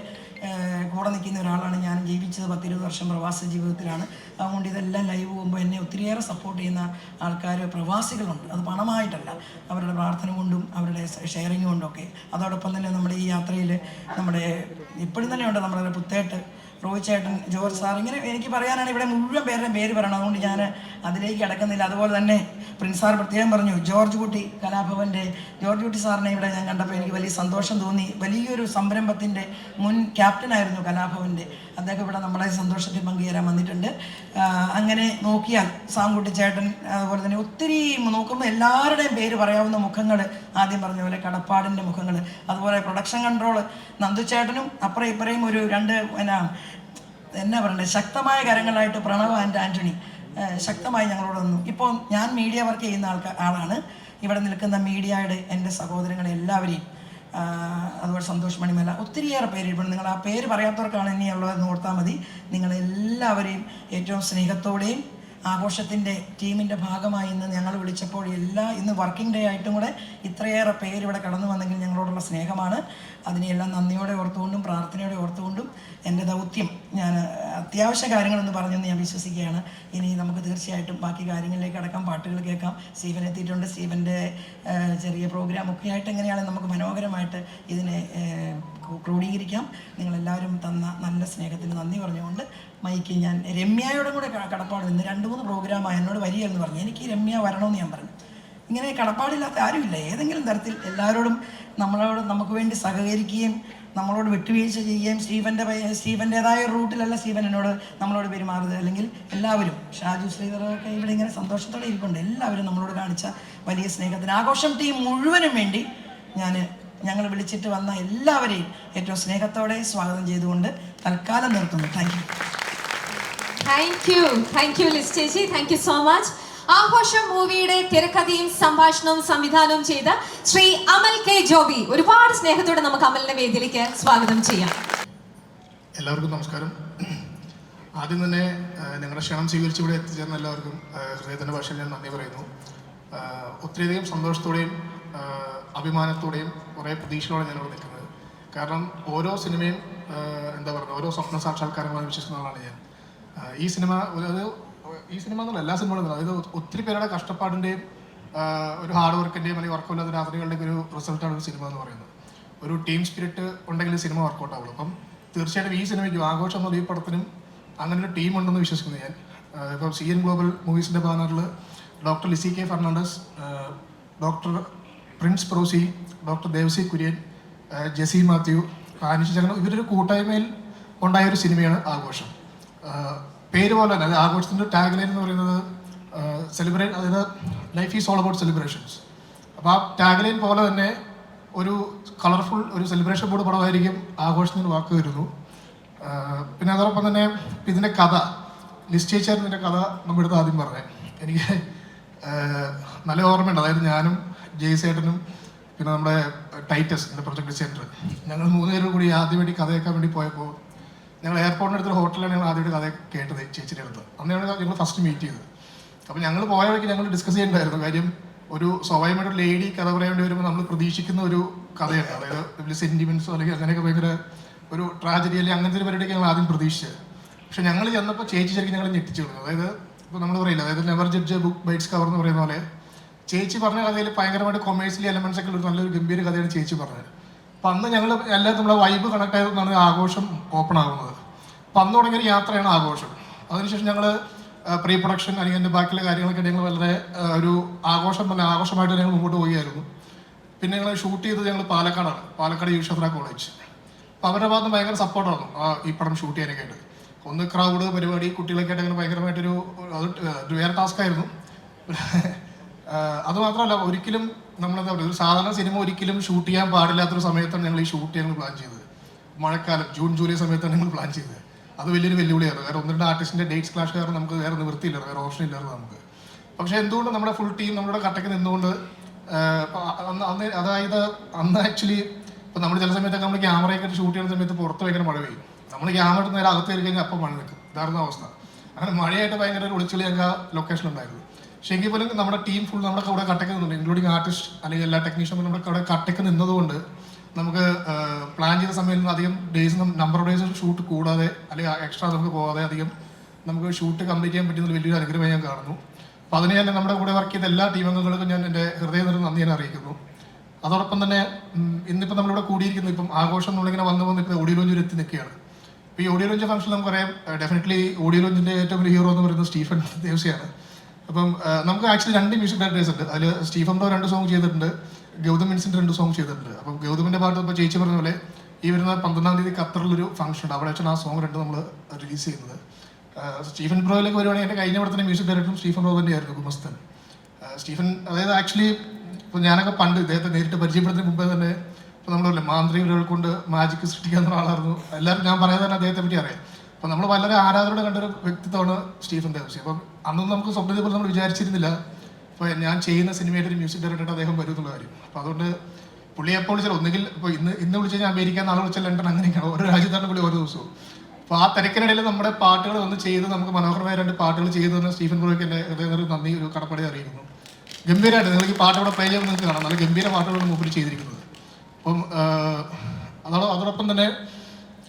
കൂടെ നിൽക്കുന്ന ഒരാളാണ് ഞാൻ. ജീവിച്ചത് 10-20 വർഷം പ്രവാസ ജീവിതത്തിലാണ്. അതുകൊണ്ട് ഇതെല്ലാം ലൈവ് പോകുമ്പോൾ എന്നെ ഒത്തിരിയേറെ സപ്പോർട്ട് ചെയ്യുന്ന ആൾക്കാർ പ്രവാസികളുണ്ട്. അത് പണമായിട്ടല്ല, അവരുടെ പ്രാർത്ഥന കൊണ്ടും അവരുടെ ഷെയറിങ് കൊണ്ടും ഒക്കെ. അതോടൊപ്പം തന്നെ നമ്മുടെ ഈ യാത്രയിൽ നമ്മുടെ ഇപ്പോഴും തന്നെ ഉണ്ട് നമ്മുടെ പുത്തേട്ട്, റോഹിച്ചേട്ടൻ, ജോർജ് സാർ, ഇങ്ങനെ എനിക്ക് പറയാനാണ് ഇവിടെ മുഴുവൻ പേരുടെയും പേര് പറയണം. അതുകൊണ്ട് ഞാൻ അതിലേക്ക് കിടക്കുന്നില്ല. അതുപോലെ തന്നെ പ്രിൻസ് സാർ പ്രത്യേകം പറഞ്ഞു, ജോർജ് കുട്ടി കലാഭവൻ്റെ ജോർജ് കുട്ടി സാറിനെ ഇവിടെ ഞാൻ കണ്ടപ്പോൾ എനിക്ക് വലിയ സന്തോഷം തോന്നി. വലിയൊരു സംരംഭത്തിൻ്റെ മുൻ ക്യാപ്റ്റനായിരുന്നു കലാഭവൻ്റെ. അദ്ദേഹം ഇവിടെ നമ്മളെ സന്തോഷത്തിൽ പങ്കുചേരാൻ വന്നിട്ടുണ്ട്. അങ്ങനെ നോക്കിയാൽ സാംകുട്ടി ചേട്ടൻ, അതുപോലെ തന്നെ ഒത്തിരി നോക്കുമ്പോൾ എല്ലാവരുടെയും പേര് പറയാവുന്ന മുഖങ്ങൾ, ആദ്യം പറഞ്ഞ പോലെ കടപ്പാടിൻ്റെ മുഖങ്ങൾ, അതുപോലെ പ്രൊഡക്ഷൻ കൺട്രോൾ നന്ദുചേട്ടനും അപ്പുറം ഇപ്പുറയും ഒരു 2 എന്നാ പറയണ്ടേ ശക്തമായ കരങ്ങളായിട്ട് പ്രണവ് ആൻഡ് ആൻ്റണി ശക്തമായി ഞങ്ങളോട് വന്നു. ഇപ്പോൾ ഞാൻ മീഡിയ വർക്ക് ചെയ്യുന്ന ആളാണ്. ഇവിടെ നിൽക്കുന്ന മീഡിയയുടെ എൻ്റെ സഹോദരങ്ങളെ എല്ലാവരെയും, അതുപോലെ സന്തോഷ് മണിമല, ഒത്തിരിയേറെ പേര് ഇപ്പോൾ നിങ്ങൾ ആ പേര് പറയാത്തവർക്കാണ് ഇനിയുള്ളതെന്ന് ഓർത്താൽ മതി. നിങ്ങളെല്ലാവരെയും ഏറ്റവും സ്നേഹത്തോടെയും ആഘോഷത്തിൻ്റെ ടീമിൻ്റെ ഭാഗമായി ഇന്ന് ഞങ്ങൾ വിളിച്ചപ്പോൾ ഇന്ന് വർക്കിംഗ് ഡേ ആയിട്ടും കൂടെ ഇത്രയേറെ പേര് ഇവിടെ കടന്നു വന്നെങ്കിൽ ഞങ്ങളോടുള്ള സ്നേഹമാണ്. അതിനെയെല്ലാം നന്ദിയോടെ ഓർത്തുകൊണ്ടും പ്രാർത്ഥനയോടെ ഓർത്തുകൊണ്ടും എൻ്റെ ദൗത്യം ഞാൻ അത്യാവശ്യ കാര്യങ്ങളൊന്ന് പറഞ്ഞെന്ന് ഞാൻ വിശ്വസിക്കുകയാണ്. ഇനി നമുക്ക് തീർച്ചയായിട്ടും ബാക്കി കാര്യങ്ങളിലേക്ക് അടക്കം, പാട്ടുകൾ കേൾക്കാം. സ്റ്റീവൻ എത്തിയിട്ടുണ്ട്. സ്റ്റീവൻ്റെ ചെറിയ പ്രോഗ്രാമൊക്കെ ആയിട്ട് എങ്ങനെയാണെന്ന് നമുക്ക് മനോഹരമായിട്ട് ഇതിനെ ക്രോഡീകരിക്കാം. നിങ്ങളെല്ലാവരും തന്ന നല്ല സ്നേഹത്തിന് നന്ദി പറഞ്ഞുകൊണ്ട് മൈക്ക് ഞാൻ രമ്യയോടും കൂടെ കടപ്പാട്. ഇന്ന് 2-3 പ്രോഗ്രാമായി എന്നോട് വരികയെന്ന് പറഞ്ഞു. എനിക്ക് രമ്യ വരണമെന്ന് ഞാൻ പറഞ്ഞു. ഇങ്ങനെ കടപ്പാടില്ലാത്ത ആരുമില്ല. ഏതെങ്കിലും തരത്തിൽ എല്ലാവരോടും നമുക്ക് വേണ്ടി സഹകരിക്കുകയും നമ്മളോട് വിട്ടുവീഴ്ച ചെയ്യുകയും സ്റ്റീവൻ്റേതായ റൂട്ടിലല്ല സ്റ്റീവൻ നമ്മളോട് പെരുമാറുന്നത്. അല്ലെങ്കിൽ എല്ലാവരും ഷാജു ശ്രീധരൊക്കെ ഇവിടെ ഇങ്ങനെ സന്തോഷത്തോടെ ഇരിപ്പുണ്ട്. എല്ലാവരും നമ്മളോട് കാണിച്ച വലിയ സ്നേഹത്തിന് ആഘോഷം ടീം മുഴുവനും വേണ്ടി ഞങ്ങൾ വിളിച്ചിട്ട് വന്ന എല്ലാവരെയും ഏറ്റവും സ്നേഹത്തോടെ സ്വാഗതം ചെയ്തുകൊണ്ട് തൽക്കാലം നിർത്തുന്നു. താങ്ക് യു ലിസ് ചേച്ചി, താങ്ക് യു സോ മച്ച്. ആഘോഷം മൂവിയുടെ തിരക്കഥയും സംഭാഷണവും സംവിധാനവും ചെയ്ത ശ്രീ അമൽ കെ ജോബി, ഒരുപാട് സ്നേഹത്തോടെ നമുക്ക് അമലിന്റെ വേദിയിലേക്ക് സ്വാഗതം ചെയ്യാം. എല്ലാവർക്കും നമസ്കാരം. ആദ്യം തന്നെ ഞങ്ങളുടെ ക്ഷണം സ്വീകരിച്ച് ഇവിടെ എത്തിച്ചേർന്ന എല്ലാവർക്കും ഹൃദയത്തിൻ്റെ ഭാഷയിൽ ഞാൻ നന്ദി പറയുന്നു. ഒത്തിരിയധികം സന്തോഷത്തോടെയും അഭിമാനത്തോടെയും കുറേ പ്രതീക്ഷയോടെ ഞാനിവിടെ നിൽക്കുന്നത്. കാരണം ഓരോ സിനിമയും എന്താ പറയുക, ഓരോ സ്വപ്ന സാക്ഷാത്കാരമായി വിശ്വസിക്കുന്ന ആളാണ് ഞാൻ. ഈ സിനിമ എന്നല്ല, എല്ലാ സിനിമകളും അതായത് ഒത്തിരി പേരുടെ കഷ്ടപ്പാടിൻ്റെയും ഒരു ഹാർഡ് വർക്കിൻ്റെയും അല്ലെങ്കിൽ വർക്കില്ലാത്ത രാത്രികളുടെയൊക്കെ ഒരു റിസൾട്ടാണ് ഒരു സിനിമ എന്ന് പറയുന്നത്. ഒരു ടീം സ്പിരിറ്റ് ഉണ്ടെങ്കിൽ സിനിമ വർക്കൗട്ട് ആവുള്ളൂ. അപ്പം തീർച്ചയായിട്ടും ഈ സിനിമയ്ക്കും ആഘോഷം എന്നുള്ള ഈ പടത്തിനും അങ്ങനെ ഒരു ടീം ഉണ്ടെന്ന് വിശ്വസിക്കുന്നു ഞാൻ. ഇപ്പം CN ഗ്ലോബൽ മൂവീസിൻ്റെ ബാനറിൽ doctor Lizy K Fernandez, doctor Prince Prosy, doctor Devasi Kurian, Jessy Mathew, Anish Changa, ഇവരൊരു കൂട്ടായ്മയിൽ ഉണ്ടായൊരു സിനിമയാണ് ആഘോഷം. പേര് പോലെ തന്നെ അത് ആഘോഷത്തിൻ്റെ ടാഗ് ലൈൻ എന്ന് പറയുന്നത് സെലിബ്രേറ്റ്, അതായത് life is all about celebrations. അപ്പോൾ ആ ടാഗ് ലൈൻ പോലെ തന്നെ ഒരു കളർഫുൾ ഒരു സെലിബ്രേഷൻ ബോർഡ് പടമായിരിക്കും ആഘോഷത്തിന് വാക്ക് വരുന്നു. പിന്നെ അതോടൊപ്പം തന്നെ ഇതിൻ്റെ കഥ ലിസ്റ്റ് ചേച്ചായിരുന്നതിൻ്റെ കഥ നമ്മുടെ അടുത്ത് ആദ്യം പറഞ്ഞത് എനിക്ക് നല്ല ഓർമ്മയുണ്ട്. അതായത് ഞാനും ജെയ്സേട്ടനും പിന്നെ നമ്മുടെ ടൈറ്റസ് എൻ്റെ പ്രൊജക്ട് ഡിസൈനർ, ഞങ്ങൾ 3 പേരും കൂടി ആദ്യമായിട്ട് കഥ കേൾക്കാൻ വേണ്ടി പോയപ്പോൾ ഞങ്ങൾ എയർപോർട്ടിൻ്റെ അടുത്തൊരു ഹോട്ടലിലാണ് ഞങ്ങൾ ആദ്യമായിട്ട് കഥ കേട്ടത് ചേച്ചിയുടെ അടുത്ത്. അന്നാണ് ഞങ്ങൾ ഫസ്റ്റ് മീറ്റ് ചെയ്തത്. അപ്പോൾ ഞങ്ങൾ പോയ വഴിക്ക് ഞങ്ങൾ ഡിസ്കസ് ചെയ്യേണ്ടായിരുന്നു കാര്യം, ഒരു സ്വാഭാവികമായിട്ട് ലേഡി കഥ പറയേണ്ടി വരുമ്പോൾ നമ്മൾ പ്രതീക്ഷിക്കുന്ന ഒരു കഥയുണ്ട്. അതായത് വലിയ സെൻറ്റിമെൻറ്റ്സോ അല്ലെങ്കിൽ അങ്ങനെയൊക്കെ ഭയങ്കര ഒരു ട്രാജഡി അല്ലെങ്കിൽ അങ്ങനത്തെ ഒരു പരിപാടിയൊക്കെ ഞങ്ങൾ ആദ്യം പ്രതീക്ഷിച്ചത്. പക്ഷെ ഞങ്ങൾ ചെന്നപ്പോൾ ചേച്ചി ശരിക്കും ഞങ്ങൾ ഞെട്ടിച്ചു കൊടുക്കും. അതായത് ഇപ്പോൾ നമ്മൾ പറയില്ല, അതായത് never judge book by its cover എന്ന് പറയുന്ന പോലെ ചേച്ചി പറഞ്ഞ കഥയിൽ ഭയങ്കരമായിട്ട് കൊമേഴ്സ്യലി എലമെൻറ്റ്സ് ഒക്കെ ഒരു നല്ലൊരു ഗംഭീര കഥയാണ് ചേച്ചി പറഞ്ഞത്. അപ്പം അന്ന് ഞങ്ങൾ എല്ലാവരും നമ്മളെ വൈബ് കണക്ട് ആയതുകൊണ്ടാണ് ആഘോഷം ഓപ്പൺ ആകുന്നത്. അപ്പം അന്ന് തുടങ്ങിയൊരു യാത്രയാണ് ആഘോഷം. അതിനുശേഷം ഞങ്ങൾ പ്രീ പ്രൊഡക്ഷൻ അല്ലെങ്കിൽ എൻ്റെ ബാക്കിയുള്ള കാര്യങ്ങളൊക്കെ ഞങ്ങൾ വളരെ ഒരു ആഘോഷമായിട്ട് ഞങ്ങൾ മുമ്പോട്ട് പോവുകയായിരുന്നു. പിന്നെ ഞങ്ങൾ ഷൂട്ട് ചെയ്തത് ഞങ്ങൾ പാലക്കാടാണ്, പാലക്കാട് യൂഷഫ്ര കോളേജ്. അപ്പോൾ അവരുടെ ഭാഗത്ത് ഭയങ്കര സപ്പോർട്ടായിരുന്നു ഈ പടം ഷൂട്ട് ചെയ്യാനൊക്കെ ആയിട്ട്. ഒന്ന് ക്രൗഡ് പരിപാടി കുട്ടികളൊക്കെ ആയിട്ട് അങ്ങനെ ഭയങ്കരമായിട്ടൊരു അത് വേറെ ടാസ്ക് ആയിരുന്നു. അതുമാത്രമല്ല, ഒരിക്കലും നമ്മളെന്താ പറയുക, ഒരു സാധാരണ സിനിമ ഒരിക്കലും ഷൂട്ട് ചെയ്യാൻ പാടില്ലാത്തൊരു സമയത്താണ് ഞങ്ങൾ ഈ ഷൂട്ട് ഞങ്ങൾ പ്ലാൻ ചെയ്തത്. മഴക്കാലം ജൂൺ ജൂലൈ സമയത്താണ് ഞങ്ങൾ പ്ലാൻ ചെയ്തത്. അത് വലിയൊരു വെല്ലുവിളിയായിരുന്നു. വേറെ 1-2 ആർട്ടിസ്റ്റിൻ്റെ ഡേറ്റ്സ് ക്ലാഷ് കാരണം നമുക്ക് വേറെ നിവൃത്തിയില്ലായിരുന്നു, വേറെ ഓപ്ഷൻ ഇല്ലായിരുന്നു നമുക്ക്. പക്ഷേ എന്തുകൊണ്ട് നമ്മുടെ ഫുൾ ടീം നമ്മുടെ കട്ടയ്ക്ക് നിന്നുകൊണ്ട് അതായത് അന്ന് ആക്ച്വലി ഇപ്പോൾ നമ്മൾ ചില സമയത്തൊക്കെ നമ്മൾ ക്യാമറയൊക്കെ ഷൂട്ട് ചെയ്യുന്ന സമയത്ത് പുറത്ത് ഭയങ്കര മഴ പെയ്യും. നമ്മൾ ക്യാമറ നേരെ അകത്ത് കയറി കഴിഞ്ഞാൽ അപ്പം മഴ നിൽക്കും. ഇതായിരുന്ന അവസ്ഥ. അങ്ങനെ മഴയായിട്ട് ഭയങ്കര ഒരു ഒളിച്ചുകളി ഞങ്ങൾക്ക് ലൊക്കേഷൻ ഉണ്ടായിരുന്നു. പക്ഷേ എങ്കിൽ പോലും നമ്മുടെ ടീം ഫുൾ നമ്മുടെ കൂടെ കട്ടയ്ക്ക് നിന്നുണ്ട്, ഇൻക്ലൂഡിങ് ആർട്ടിസ്റ്റ് അല്ലെങ്കിൽ എല്ലാ ടെക്നീഷ്യന്മാരും നമ്മുടെ കൂടെ കട്ടയ്ക്ക് നിന്നതുകൊണ്ട് നമുക്ക് പ്ലാൻ ചെയ്ത സമയത്ത് അധികം days number of days shoot കൂടാതെ അല്ലെങ്കിൽ എക്സ്ട്രാ നമുക്ക് പോകാതെ അധികം നമുക്ക് ഷൂട്ട് കംപ്ലീറ്റ് ചെയ്യാൻ പറ്റുന്ന വലിയൊരു അനുഗ്രഹമായി ഞാൻ കാണുന്നു. അപ്പോൾ അതിന് ഞാൻ നമ്മുടെ കൂടെ വർക്ക് ചെയ്ത എല്ലാ ടീം അംഗങ്ങൾക്കും ഞാൻ എൻ്റെ ഹൃദയം നിറഞ്ഞ നന്ദി ഞാൻ അറിയിക്കുന്നു. അതോടൊപ്പം തന്നെ ഇന്നിപ്പോൾ നമ്മളിവിടെ കൂടിയിരിക്കുന്നു, ഇപ്പം ആഘോഷം നമ്മളിങ്ങനെ വന്ന് ഇപ്പോൾ ഓഡിയോ ലോഞ്ചിൽ എത്തി നിൽക്കുകയാണ്. ഇപ്പോൾ ഈ ഓഡിയോ ലോഞ്ച് ഫംഗ്ഷൻ നമുക്കറിയാം, ഡെഫിനറ്റ്ലി ഓഡിയോ ലോഞ്ചിൻ്റെ ഏറ്റവും വലിയ ഹീറോ എന്ന് പറയുന്നത് സ്റ്റീഫൻ ദേവസിയാണ്. അപ്പം നമുക്ക് ആക്ച്വലി 2 മ്യൂസിക് ഡയറക്ടേഴ്സ് ഉണ്ട്. അതിൽ സ്റ്റീഫൻ ബ്രോ 2 സോങ് ചെയ്തിട്ടുണ്ട്, ഗൗതം മിൻസിൻ്റെ 2 സോങ് ചെയ്തിട്ടുണ്ട്. അപ്പം ഗൗതമിൻ്റെ പാട്ട് ഇപ്പോൾ ചേച്ചി പറഞ്ഞ പോലെ ഈ വരുന്ന 12-ാം തീയതി ഖത്തറിലൊരു ഫംഗ്ഷൻ ഉണ്ട്, അവിടെ വെച്ചാണ് ആ സോങ് 2 നമ്മൾ റിലീസ് ചെയ്യുന്നത്. സ്റ്റീഫൻ ബ്രോയിലേക്ക് വരുവാണെങ്കിൽ എൻ്റെ കഴിഞ്ഞ പടത്തിൻ്റെ മ്യൂസിക് ഡയറക്ടറും സ്റ്റീഫൻ ബ്രോ തന്നെയായിരുന്നു, ഗുമസ്തൻ. സ്റ്റീഫൻ അതായത് ആക്ച്വലി ഇപ്പോൾ ഞാനൊക്കെ പണ്ട് ഇദ്ദേഹത്തെ നേരിട്ട് പരിചയപ്പെടുന്നതിന് മുമ്പേ തന്നെ ഇപ്പോൾ നമ്മളല്ലേ മാന്ത്രികകൾ കൊണ്ട് മാജിക് സൃഷ്ടിക്കാവുന്ന ആളായിരുന്നു. എല്ലാവരും ഞാൻ പറയാതെ തന്നെ അദ്ദേഹത്തെ പറ്റി അറിയാം. അപ്പോൾ നമ്മൾ വളരെ ആരാധനയോടെ കണ്ടൊരു വ്യക്തിത്വമാണ് സ്റ്റീഫൻ ദേവസി. അപ്പം അന്നൊന്നും നമുക്ക് സ്വപ്നത്തെ പോലെ നമ്മൾ വിചാരിച്ചിരുന്നില്ല ഇപ്പോൾ ഞാൻ ചെയ്യുന്ന സിനിമയായിട്ട് ഒരു മ്യൂസിക് ഡയറക്ടറായിട്ട് അദ്ദേഹം വരും എന്നുള്ള കാര്യം. അപ്പോൾ അതുകൊണ്ട് പുള്ളിയെ എപ്പോൾ വിളിച്ചാൽ ഒന്നുകിൽ ഇപ്പോൾ ഇന്ന് വിളിച്ച് കഴിഞ്ഞാൽ അമേരിക്ക, നാളെ വിളിച്ചാൽ ലണ്ടൻ, അങ്ങനെയൊക്കെയാണ് ഓരോ രാജ്യത്താണ് പുള്ളി ഓരോ ദിവസവും. അപ്പോൾ ആ തിരക്കിനിടയിൽ നമ്മുടെ പാട്ടുകൾ ഒന്ന് ചെയ്ത് നമുക്ക് മനോഹരമായ 2 പാട്ടുകൾ ചെയ്തു തന്നെ സ്റ്റീഫൻ ബ്രോയ്ക്ക് എൻ്റെ ഹൃദയം നന്ദി ഒരു കടപ്പാടി അറിയിക്കുന്നു. ഗംഭീരമായിട്ട് നിങ്ങൾക്ക് ഈ പാട്ട് ഇവിടെ പ്ലേ ചെയ്യുമ്പോൾ നിങ്ങൾക്ക് കാണാം, നല്ല ഗംഭീര പാട്ടുകളാണ് മൂപ്പര് ചെയ്തിരിക്കുന്നത്. അപ്പം അതോടൊപ്പം തന്നെ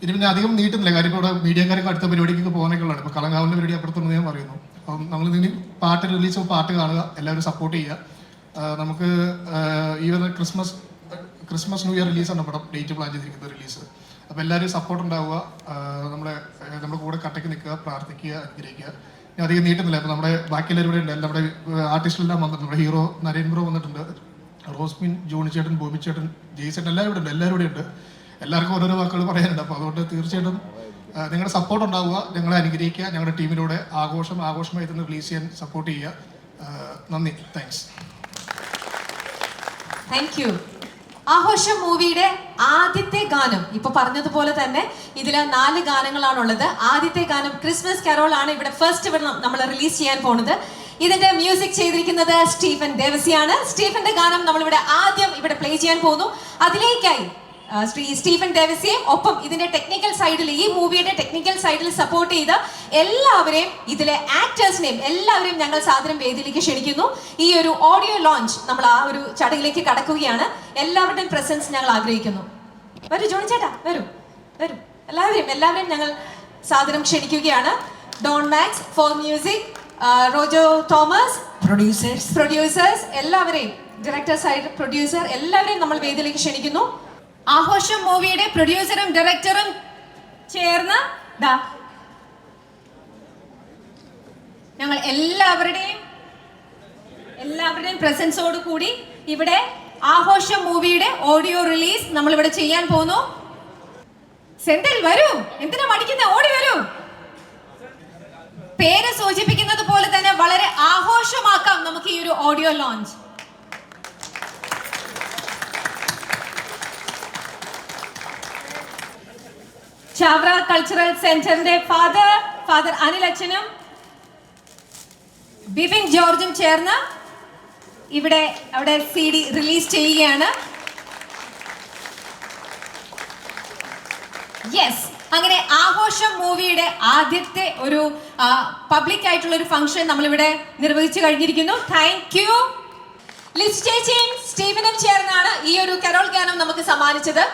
ഇനി പിന്നെ അധികം നീട്ടുന്നില്ല കാര്യം, ഇപ്പോൾ ഇവിടെ മീഡിയക്കാർക്ക് അടുത്ത പരിപാടിക്ക് പോകാനൊക്കെയുള്ളതാണ്. ഇപ്പോൾ കളങ്കാവിൻ്റെ പരിപാടി അപ്പുറത്തുണ്ട് ഞാൻ പറയുന്നു. അപ്പം നമ്മൾ ഇനി പാട്ട് റിലീസ് പാട്ട് കാണുക, എല്ലാവരും സപ്പോർട്ട് ചെയ്യുക. നമുക്ക് ഈ വരുന്ന ക്രിസ്മസ് ന്യൂ ഇയർ റിലീസാണ് പടം ഡേറ്റ് പ്ലാൻ ചെയ്തിരിക്കുന്നത് റിലീസ്. അപ്പോൾ എല്ലാവരും സപ്പോർട്ട് ഉണ്ടാവുക, നമ്മുടെ കൂടെ കട്ടയ്ക്ക് നിൽക്കുക, പ്രാർത്ഥിക്കുക, അനുഗ്രഹിക്കുക. ഞാൻ അധികം നീട്ടുന്നില്ല. അപ്പോൾ നമ്മുടെ ബാക്കി എല്ലാവരും ഇവിടെ ഉണ്ട്, നമ്മുടെ ആർട്ടിസ്റ്റിലെല്ലാം വന്നിട്ടുണ്ട്. നമ്മുടെ ഹീറോ നരേൻ ബ്രോ വന്നിട്ടുണ്ട്, റോസ്മിൻ, ജോണി ചേട്ടൻ, ബോബി ചേട്ടൻ, ജെയ്സേട്ടൻ എല്ലാവരും ഇവിടെ ഉണ്ട്. എല്ലാവരും ഇവിടെ ഉണ്ട്. എല്ലാവർക്കും ഓരോരോ വാക്കുകൾ പറയാനുണ്ട്. അപ്പോൾ അതുകൊണ്ട് തീർച്ചയായിട്ടും നിങ്ങളുടെ സപ്പോർട്ട് ഉണ്ടാവുക, ഞങ്ങളെ അനുഗ്രഹിക്കുക, ഞങ്ങളുടെ ടീമിലൂടെ ആഘോഷമായി തന്നെ റിലീസ് ചെയ്യാൻ സപ്പോർട്ട് ചെയ്യുക. നന്ദി, താങ്ക്സ്. Thank you. ആഘോഷം മൂവിയുടെ ആദ്യത്തെ ഗാനം ഇപ്പൊ പറഞ്ഞതുപോലെ തന്നെ ഇതില് 4 ഗാനങ്ങളാണുള്ളത്. ആദ്യത്തെ ഗാനം ക്രിസ്മസ് കരോൾ ആണ് ഇവിടെ ഫസ്റ്റ് നമ്മൾ റിലീസ് ചെയ്യാൻ പോകുന്നത്. ഇതിന്റെ മ്യൂസിക് ചെയ്തിരിക്കുന്നത് സ്റ്റീഫൻ ദേവസിയാണ്. സ്റ്റീഫന്റെ ഗാനം നമ്മളിവിടെ ആദ്യം ഇവിടെ പ്ലേ ചെയ്യാൻ പോകുന്നു. അതിലേക്കായി ശ്രീ സ്റ്റീഫൻ ദേവസിയെ ഒപ്പം ഇതിന്റെ ടെക്നിക്കൽ സൈഡിൽ, ഈ മൂവിയുടെ ടെക്നിക്കൽ സൈഡിൽ സപ്പോർട്ട് ചെയ്ത എല്ലാവരെയും, ഇതിലെ ആക്ടേഴ്സിനെയും എല്ലാവരെയും ഞങ്ങൾ സാദരം വേദിയിലേക്ക് ക്ഷണിക്കുന്നു. ഈ ഒരു ഓഡിയോ ലോഞ്ച് നമ്മൾ ആ ഒരു ചടങ്ങിലേക്ക് കടക്കുകയാണ്. എല്ലാവരുടെയും പ്രസൻസ് ഞങ്ങൾ ആഗ്രഹിക്കുന്നു. വരൂ ജോണി ചേട്ടാ, വരൂ വരൂ. എല്ലാവരെയും ഞങ്ങൾ സാദരം ക്ഷണിക്കുകയാണ്. Don Max for music, Rojo Thomas producers, എല്ലാവരെയും ഡയറക്ടർ സൈഡ് പ്രൊഡ്യൂസർ എല്ലാവരെയും നമ്മൾ വേദിയിലേക്ക് ക്ഷണിക്കുന്നു. ആഘോഷം മൂവിയുടെ പ്രൊഡ്യൂസറും ഡയറക്ടറും ചേർന്ന് ഞങ്ങൾ എല്ലാവരുടെയും പ്രസൻസോട് കൂടി ഇവിടെ ആഘോഷം മൂവിയുടെ ഓഡിയോ റിലീസ് നമ്മൾ ഇവിടെ ചെയ്യാൻ പോകുന്നു. സെന്തിൽ വരൂ, എന്തിനാ മടിക്കുന്ന, ഓടി വരൂ. പേര് സൂചിപ്പിക്കുന്നത് പോലെ തന്നെ വളരെ ആഘോഷമാക്കാം നമുക്ക് ഈ ഒരു ഓഡിയോ ലോഞ്ച്. ചാവറ കൾച്ചറൽ സെന്ററിന്റെ ഫാദർ അനിൽ അച്ഛനും ബിപിൻ ജോർജും ചേർന്ന് അവിടെ CD റിലീസ് ചെയ്യുകയാണ്. യെസ്, അങ്ങനെ ആഘോഷം മൂവിയുടെ ആദ്യത്തെ ഒരു പബ്ലിക് ആയിട്ടുള്ള ഒരു ഫംഗ്ഷൻ നമ്മളിവിടെ നിർവഹിച്ചു കഴിഞ്ഞിരിക്കുന്നു. Thank you. ലിസ് ചേച്ചിയും സ്റ്റീവനും ചേർന്നാണ് ഈ ഒരു കരോൾ ഗാനം നമുക്ക് സമ്മാനിച്ചത്.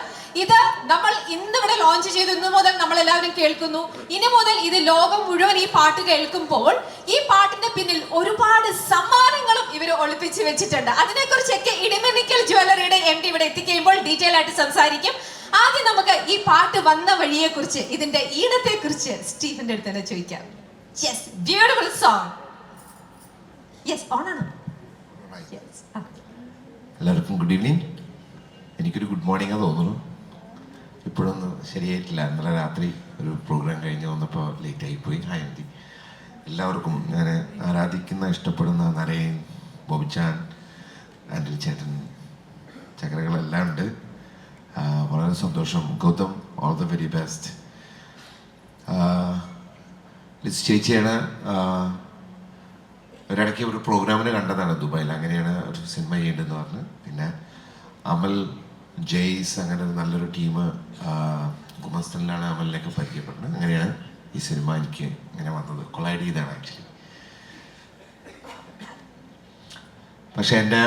ഇത് നമ്മൾ ഇന്നിവിടെ ലോഞ്ച് ചെയ്തു. ഇന്നു മുതൽ നമ്മൾ എല്ലാവരും കേൾക്കുന്നു. ഇനി മുതൽ ഇത് ലോകം മുഴുവൻ ഈ പാട്ട് കേൾക്കുമ്പോൾ ഈ പാട്ടിന്റെ പിന്നിൽ ഒരുപാട് സമ്മാനങ്ങളും ഇവർ ഒളിപ്പിച്ച് വെച്ചിട്ടുണ്ട്. അതിനെക്കുറിച്ചൊക്കെ ഇടിമണിക്കൽ ജ്വല്ലറിയുടെ MD ഇവിടെ എത്തിക്കഴിയുമ്പോൾ ഡീറ്റെയിൽ ആയിട്ട് സംസാരിക്കും. ആദ്യം നമുക്ക് ഈ പാട്ട് വന്ന വഴിയെ കുറിച്ച്, ഇതിന്റെ ഈണത്തെ കുറിച്ച് സ്റ്റീഫന്റെ അടുത്ത് തന്നെ ചോദിക്കാം. Yes, beautiful song. യെസ്, ഓണാണോ? എല്ലാവർക്കും ഗുഡ് ഈവനിങ്. എനിക്കൊരു ഗുഡ് മോർണിംഗ് തോന്നുന്നു. ഇപ്പോഴൊന്നും ശരിയായിട്ടില്ല. ഇന്നലെ രാത്രി ഒരു പ്രോഗ്രാം കഴിഞ്ഞ് വന്നപ്പോൾ ലേറ്റ് ആയിപ്പോയി. Hi aunty. എല്ലാവർക്കും ഞാൻ ആരാധിക്കുന്ന ഇഷ്ടപ്പെടുന്ന നരയൻ, ബോബിച്ചാൻ, ആൻഡ്രി ചേട്ടൻ, ചക്രകളെല്ലാം ഉണ്ട്. വളരെ സന്തോഷം. Gautham, all the very best. Liz ചേച്ചിയാണ് ഒരിടയ്ക്ക് ഒരു പ്രോഗ്രാമിന് കണ്ടതാണ് ദുബായിൽ. അങ്ങനെയാണ് ഒരു സിനിമ ചെയ്യേണ്ടതെന്ന് പറഞ്ഞ്. പിന്നെ അമൽ, ജെയ്സ്, അങ്ങനെ ഒരു നല്ലൊരു ടീം ഗുമസ്തനിലാണ് അമലിനെയൊക്കെ പരിചയപ്പെടുന്നത്. അങ്ങനെയാണ് ഈ സിനിമ എനിക്ക് ഇങ്ങനെ വന്നത്. കൊളൈഡ് ചെയ്താണ് ആക്ച്വലി. പക്ഷെ എൻ്റെ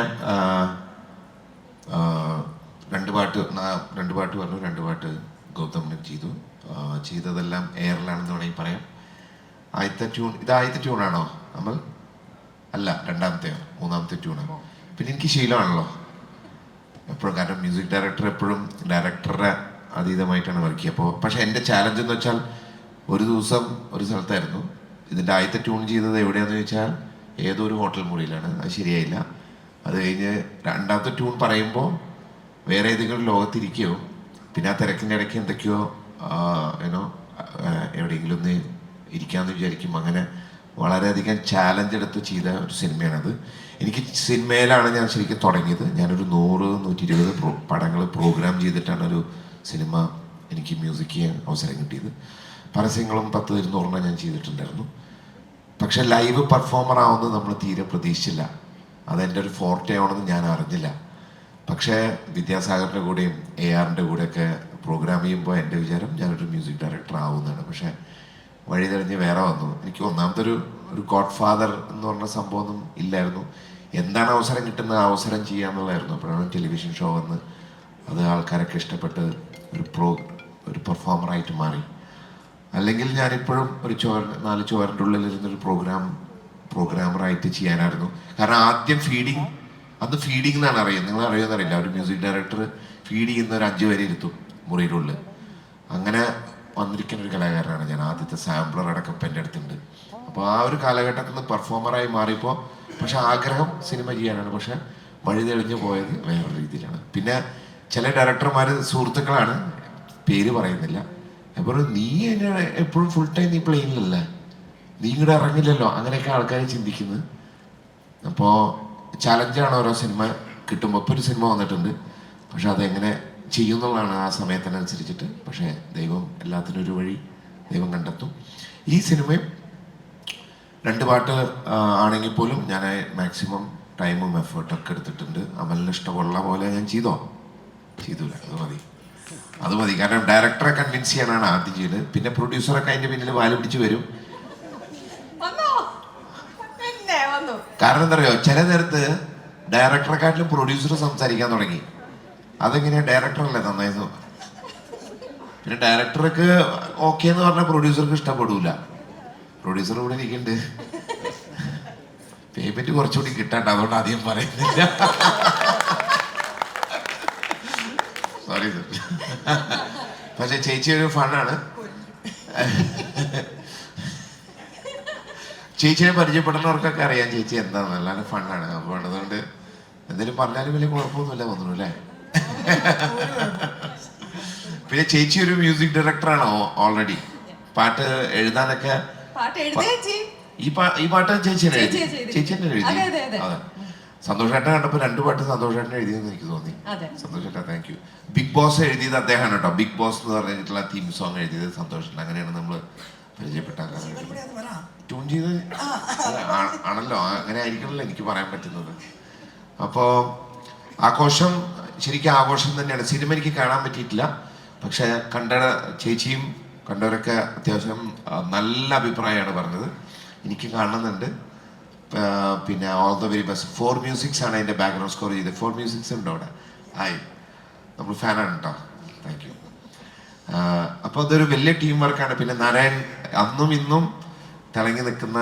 രണ്ട് പാട്ട് പറഞ്ഞു, 2 പാട്ട് ഗൗതമിന് ചെയ്തു. ചെയ്തതെല്ലാം എയറിലാണെന്ന് വേണമെങ്കിൽ പറയാം. ആദ്യത്തെ ട്യൂണാണോ അമൽ? അല്ല, 3ാമത്തെ ട്യൂണാണോ? പിന്നെ എനിക്ക് ശീലമാണല്ലോ എപ്പോഴും, കാരണം മ്യൂസിക് ഡയറക്ടർ എപ്പോഴും ഡയറക്ടറുടെ അതീതമായിട്ടാണ് വർക്ക് ചെയ്യുക. അപ്പോൾ പക്ഷേ എൻ്റെ ചാലഞ്ച് എന്ന് വെച്ചാൽ, ഒരു ദിവസം ഒരു സ്ഥലത്തായിരുന്നു. ഇതിൻ്റെ ആദ്യത്തെ ട്യൂൺ ചെയ്തത് എവിടെയാണെന്ന് ചോദിച്ചാൽ ഏതോ ഒരു ഹോട്ടൽ മുറിയിലാണ്. അത് ശരിയായില്ല. അത് കഴിഞ്ഞ് 2ാമത്തെ ട്യൂൺ പറയുമ്പോൾ വേറെ ഏതെങ്കിലും ലോകത്തിരിക്കുകയോ, പിന്നെ ആ തിരക്കിൻ്റെ ഇടയ്ക്ക് എന്തൊക്കെയോ എവിടെയെങ്കിലും ഒന്ന് ഇരിക്കാമെന്ന് വിചാരിക്കും. അങ്ങനെ വളരെയധികം ചാലഞ്ച് എടുത്ത് ചെയ്ത ഒരു സിനിമയാണത്. എനിക്ക് സിനിമയിലാണ് ഞാൻ ശരിക്കും തുടങ്ങിയത്. ഞാനൊരു 100-120 പടങ്ങൾ പ്രോഗ്രാം ചെയ്തിട്ടാണ് ഒരു സിനിമ എനിക്ക് മ്യൂസിക് ചെയ്യാൻ അവസരം കിട്ടിയത്. പരസ്യങ്ങളും 10-200 ഞാൻ ചെയ്തിട്ടുണ്ടായിരുന്നു. പക്ഷെ ലൈവ് പെർഫോമർ ആവുന്നത് നമ്മൾ തീരെ പ്രതീക്ഷിച്ചില്ല. അതെൻ്റെ ഒരു ഫോർട്ടേ ആണെന്ന് ഞാൻ അറിഞ്ഞില്ല. പക്ഷേ വിദ്യാസാഗറിൻ്റെ കൂടെയും ARൻ്റെ കൂടെയൊക്കെ പ്രോഗ്രാം ചെയ്യുമ്പോൾ എൻ്റെ വിചാരം ഞാനൊരു മ്യൂസിക് ഡയറക്ടർ ആവുന്നതാണ്. പക്ഷേ വഴി തെളിഞ്ഞ് വേറെ വന്നു. എനിക്ക് ഒന്നാമത്തെ ഒരു ഗോഡ് ഫാദർ എന്ന് പറഞ്ഞ സംഭവമൊന്നും ഇല്ലായിരുന്നു. എന്താണ് അവസരം കിട്ടുന്നത്, അവസരം ചെയ്യാന്നുള്ളതായിരുന്നു. അപ്പോഴാണ് ടെലിവിഷൻ ഷോ വന്ന് അത് ആൾക്കാരൊക്കെ ഇഷ്ടപ്പെട്ട് ഒരു പെർഫോമറായിട്ട് മാറി. അല്ലെങ്കിൽ ഞാനിപ്പോഴും ഒരു 4 ചുവരിൻ്റെ ഉള്ളിലിരുന്നൊരു പ്രോഗ്രാമറായിട്ട് ചെയ്യാനായിരുന്നു. കാരണം ആദ്യം അത് ഫീഡിങ് എന്നാണ് അറിയുന്നത്. നിങ്ങൾ അറിയുമെന്നറിയില്ല, ഒരു മ്യൂസിക് ഡയറക്ടർ ഫീഡ് ചെയ്യുന്ന ഒരു 5 പേരെ ഇരുത്തും മുറിയിലുള്ളിൽ. അങ്ങനെ വന്നിരിക്കുന്ന ഒരു കലാകാരനാണ് ഞാൻ. ആദ്യത്തെ സാമ്പിളർ അടക്കം ഇപ്പം എൻ്റെ അടുത്തുണ്ട്. അപ്പോൾ ആ ഒരു കാലഘട്ടത്തിൽ നിന്ന് പെർഫോമറായി മാറിയപ്പോൾ പക്ഷെ ആഗ്രഹം സിനിമ ചെയ്യാനാണ്. പക്ഷെ വഴി തെളിഞ്ഞു പോയത് വേറൊരു രീതിയിലാണ്. പിന്നെ ചില ഡയറക്ടർമാർ സുഹൃത്തുക്കളാണ്, പേര് പറയുന്നില്ല, അപ്പോൾ നീ എപ്പോഴും ഫുൾ ടൈം നീ പ്ലെയിനിലല്ലേ, നീ ഇങ്ങോട്ട് ഇറങ്ങില്ലല്ലോ, അങ്ങനെയൊക്കെ ആൾക്കാർ ചിന്തിക്കുന്നത്. അപ്പോൾ ചലഞ്ചാണ് ഓരോ സിനിമ കിട്ടുമ്പോൾ. ഇപ്പോൾ ഒരു സിനിമ വന്നിട്ടുണ്ട്, പക്ഷെ അതെങ്ങനെ ചെയ്യുന്നുള്ളതാണ് ആ സമയത്തിനനുസരിച്ചിട്ട്. പക്ഷേ ദൈവം എല്ലാത്തിനും ഒരു വഴി ദൈവം കണ്ടെത്തും. ഈ സിനിമയും 2 പാട്ട് ആണെങ്കിൽ പോലും ഞാൻ മാക്സിമം ടൈമും എഫേർട്ടൊക്കെ എടുത്തിട്ടുണ്ട്. അമലിന് ഇഷ്ടമുള്ള പോലെ ഞാൻ ചെയ്തൂല, അത് മതി. കാരണം ഡയറക്ടറെ കൺവിൻസ് ചെയ്യാനാണ് ആദ്യം ചെയ്തത്. പിന്നെ പ്രൊഡ്യൂസറൊക്കെ അതിൻ്റെ പിന്നിൽ വാല് പിടിച്ച് വരും. കാരണം എന്താ പറയുക, ചില നേരത്ത് ഡയറക്ടറെക്കാട്ടിലും പ്രൊഡ്യൂസർ സംസാരിക്കാൻ തുടങ്ങി. അതെങ്ങനെയാണ് ഡയറക്ടറല്ലേ നന്നായി. പിന്നെ ഡയറക്ടർക്ക് ഓക്കെ എന്ന് പറഞ്ഞാൽ പ്രൊഡ്യൂസർക്ക് ഇഷ്ടപ്പെടൂല. പ്രൊഡ്യൂസർ ഇവിടെ ഇരിക്കുന്നുണ്ട്, പേയ്മെന്റ് കുറച്ചുകൂടി കിട്ടാണ്ട്, അതുകൊണ്ട് അധികം പറയുന്നില്ല. Sorry sir. പക്ഷെ ചേച്ചി ഒരു ഫണ്ണാണ്. ചേച്ചിയെ പരിചയപ്പെടുന്നവർക്കൊക്കെ അറിയാം ചേച്ചി എന്താണെന്ന്. അല്ലാതെ ഫണ്ണാണ്. അപ്പോൾ അതുകൊണ്ട് എന്തെങ്കിലും പറഞ്ഞാലും വലിയ കുഴപ്പമൊന്നുമില്ല തോന്നുന്നു അല്ലേ. പിന്നെ ചേച്ചി ഒരു മ്യൂസിക് ഡയറക്ടറാണോ ഓൾറെഡി? പാട്ട് എഴുതാനൊക്കെ ഈ പാട്ട് ചേച്ചി തന്നെ എഴുതി. അതെ, സന്തോഷേട്ടൻ കണ്ടപ്പോൾ 2 പാട്ട് സന്തോഷേട്ടൻ എഴുതിയെന്ന് എനിക്ക് തോന്നി. സന്തോഷേട്ടാ താങ്ക് യു. ബിഗ് ബോസ് എഴുതിയത് അദ്ദേഹമാണ് കേട്ടോ. ബിഗ് ബോസ് എന്ന് പറഞ്ഞിട്ടുള്ള തീം സോങ് എഴുതിയത് സന്തോഷേട്ടൻ. അങ്ങനെയാണ് നമ്മൾ പരിചയപ്പെട്ട ട്യൂൺ ചെയ്ത് ആണല്ലോ. അങ്ങനെ ആയിരിക്കണല്ലോ എനിക്ക് പറയാൻ പറ്റുന്നത്. അപ്പോൾ ആഘോഷം ശരിക്കും ആഘോഷം തന്നെയാണ്. സിനിമ എനിക്ക് കാണാൻ പറ്റിയിട്ടില്ല, പക്ഷെ ചേച്ചിയും കണ്ടവരൊക്കെ അത്യാവശ്യം നല്ല അഭിപ്രായമാണ് പറഞ്ഞത്. എനിക്ക് കാണുന്നുണ്ട്. പിന്നെ all the very best. 4 musics ആണ് അതിൻ്റെ ബാക്ക്ഗ്രൗണ്ട് സ്കോർ ചെയ്തത്. 4 മ്യൂസിക്സ് ഉണ്ട് അവിടെ. ഹായ്, നമ്മൾ ഫാനാണ് കേട്ടോ. Thank you. അപ്പോൾ അതൊരു വലിയ ടീം വർക്കാണ്. പിന്നെ നാരായൺ അന്നും ഇന്നും തിളങ്ങി നിൽക്കുന്ന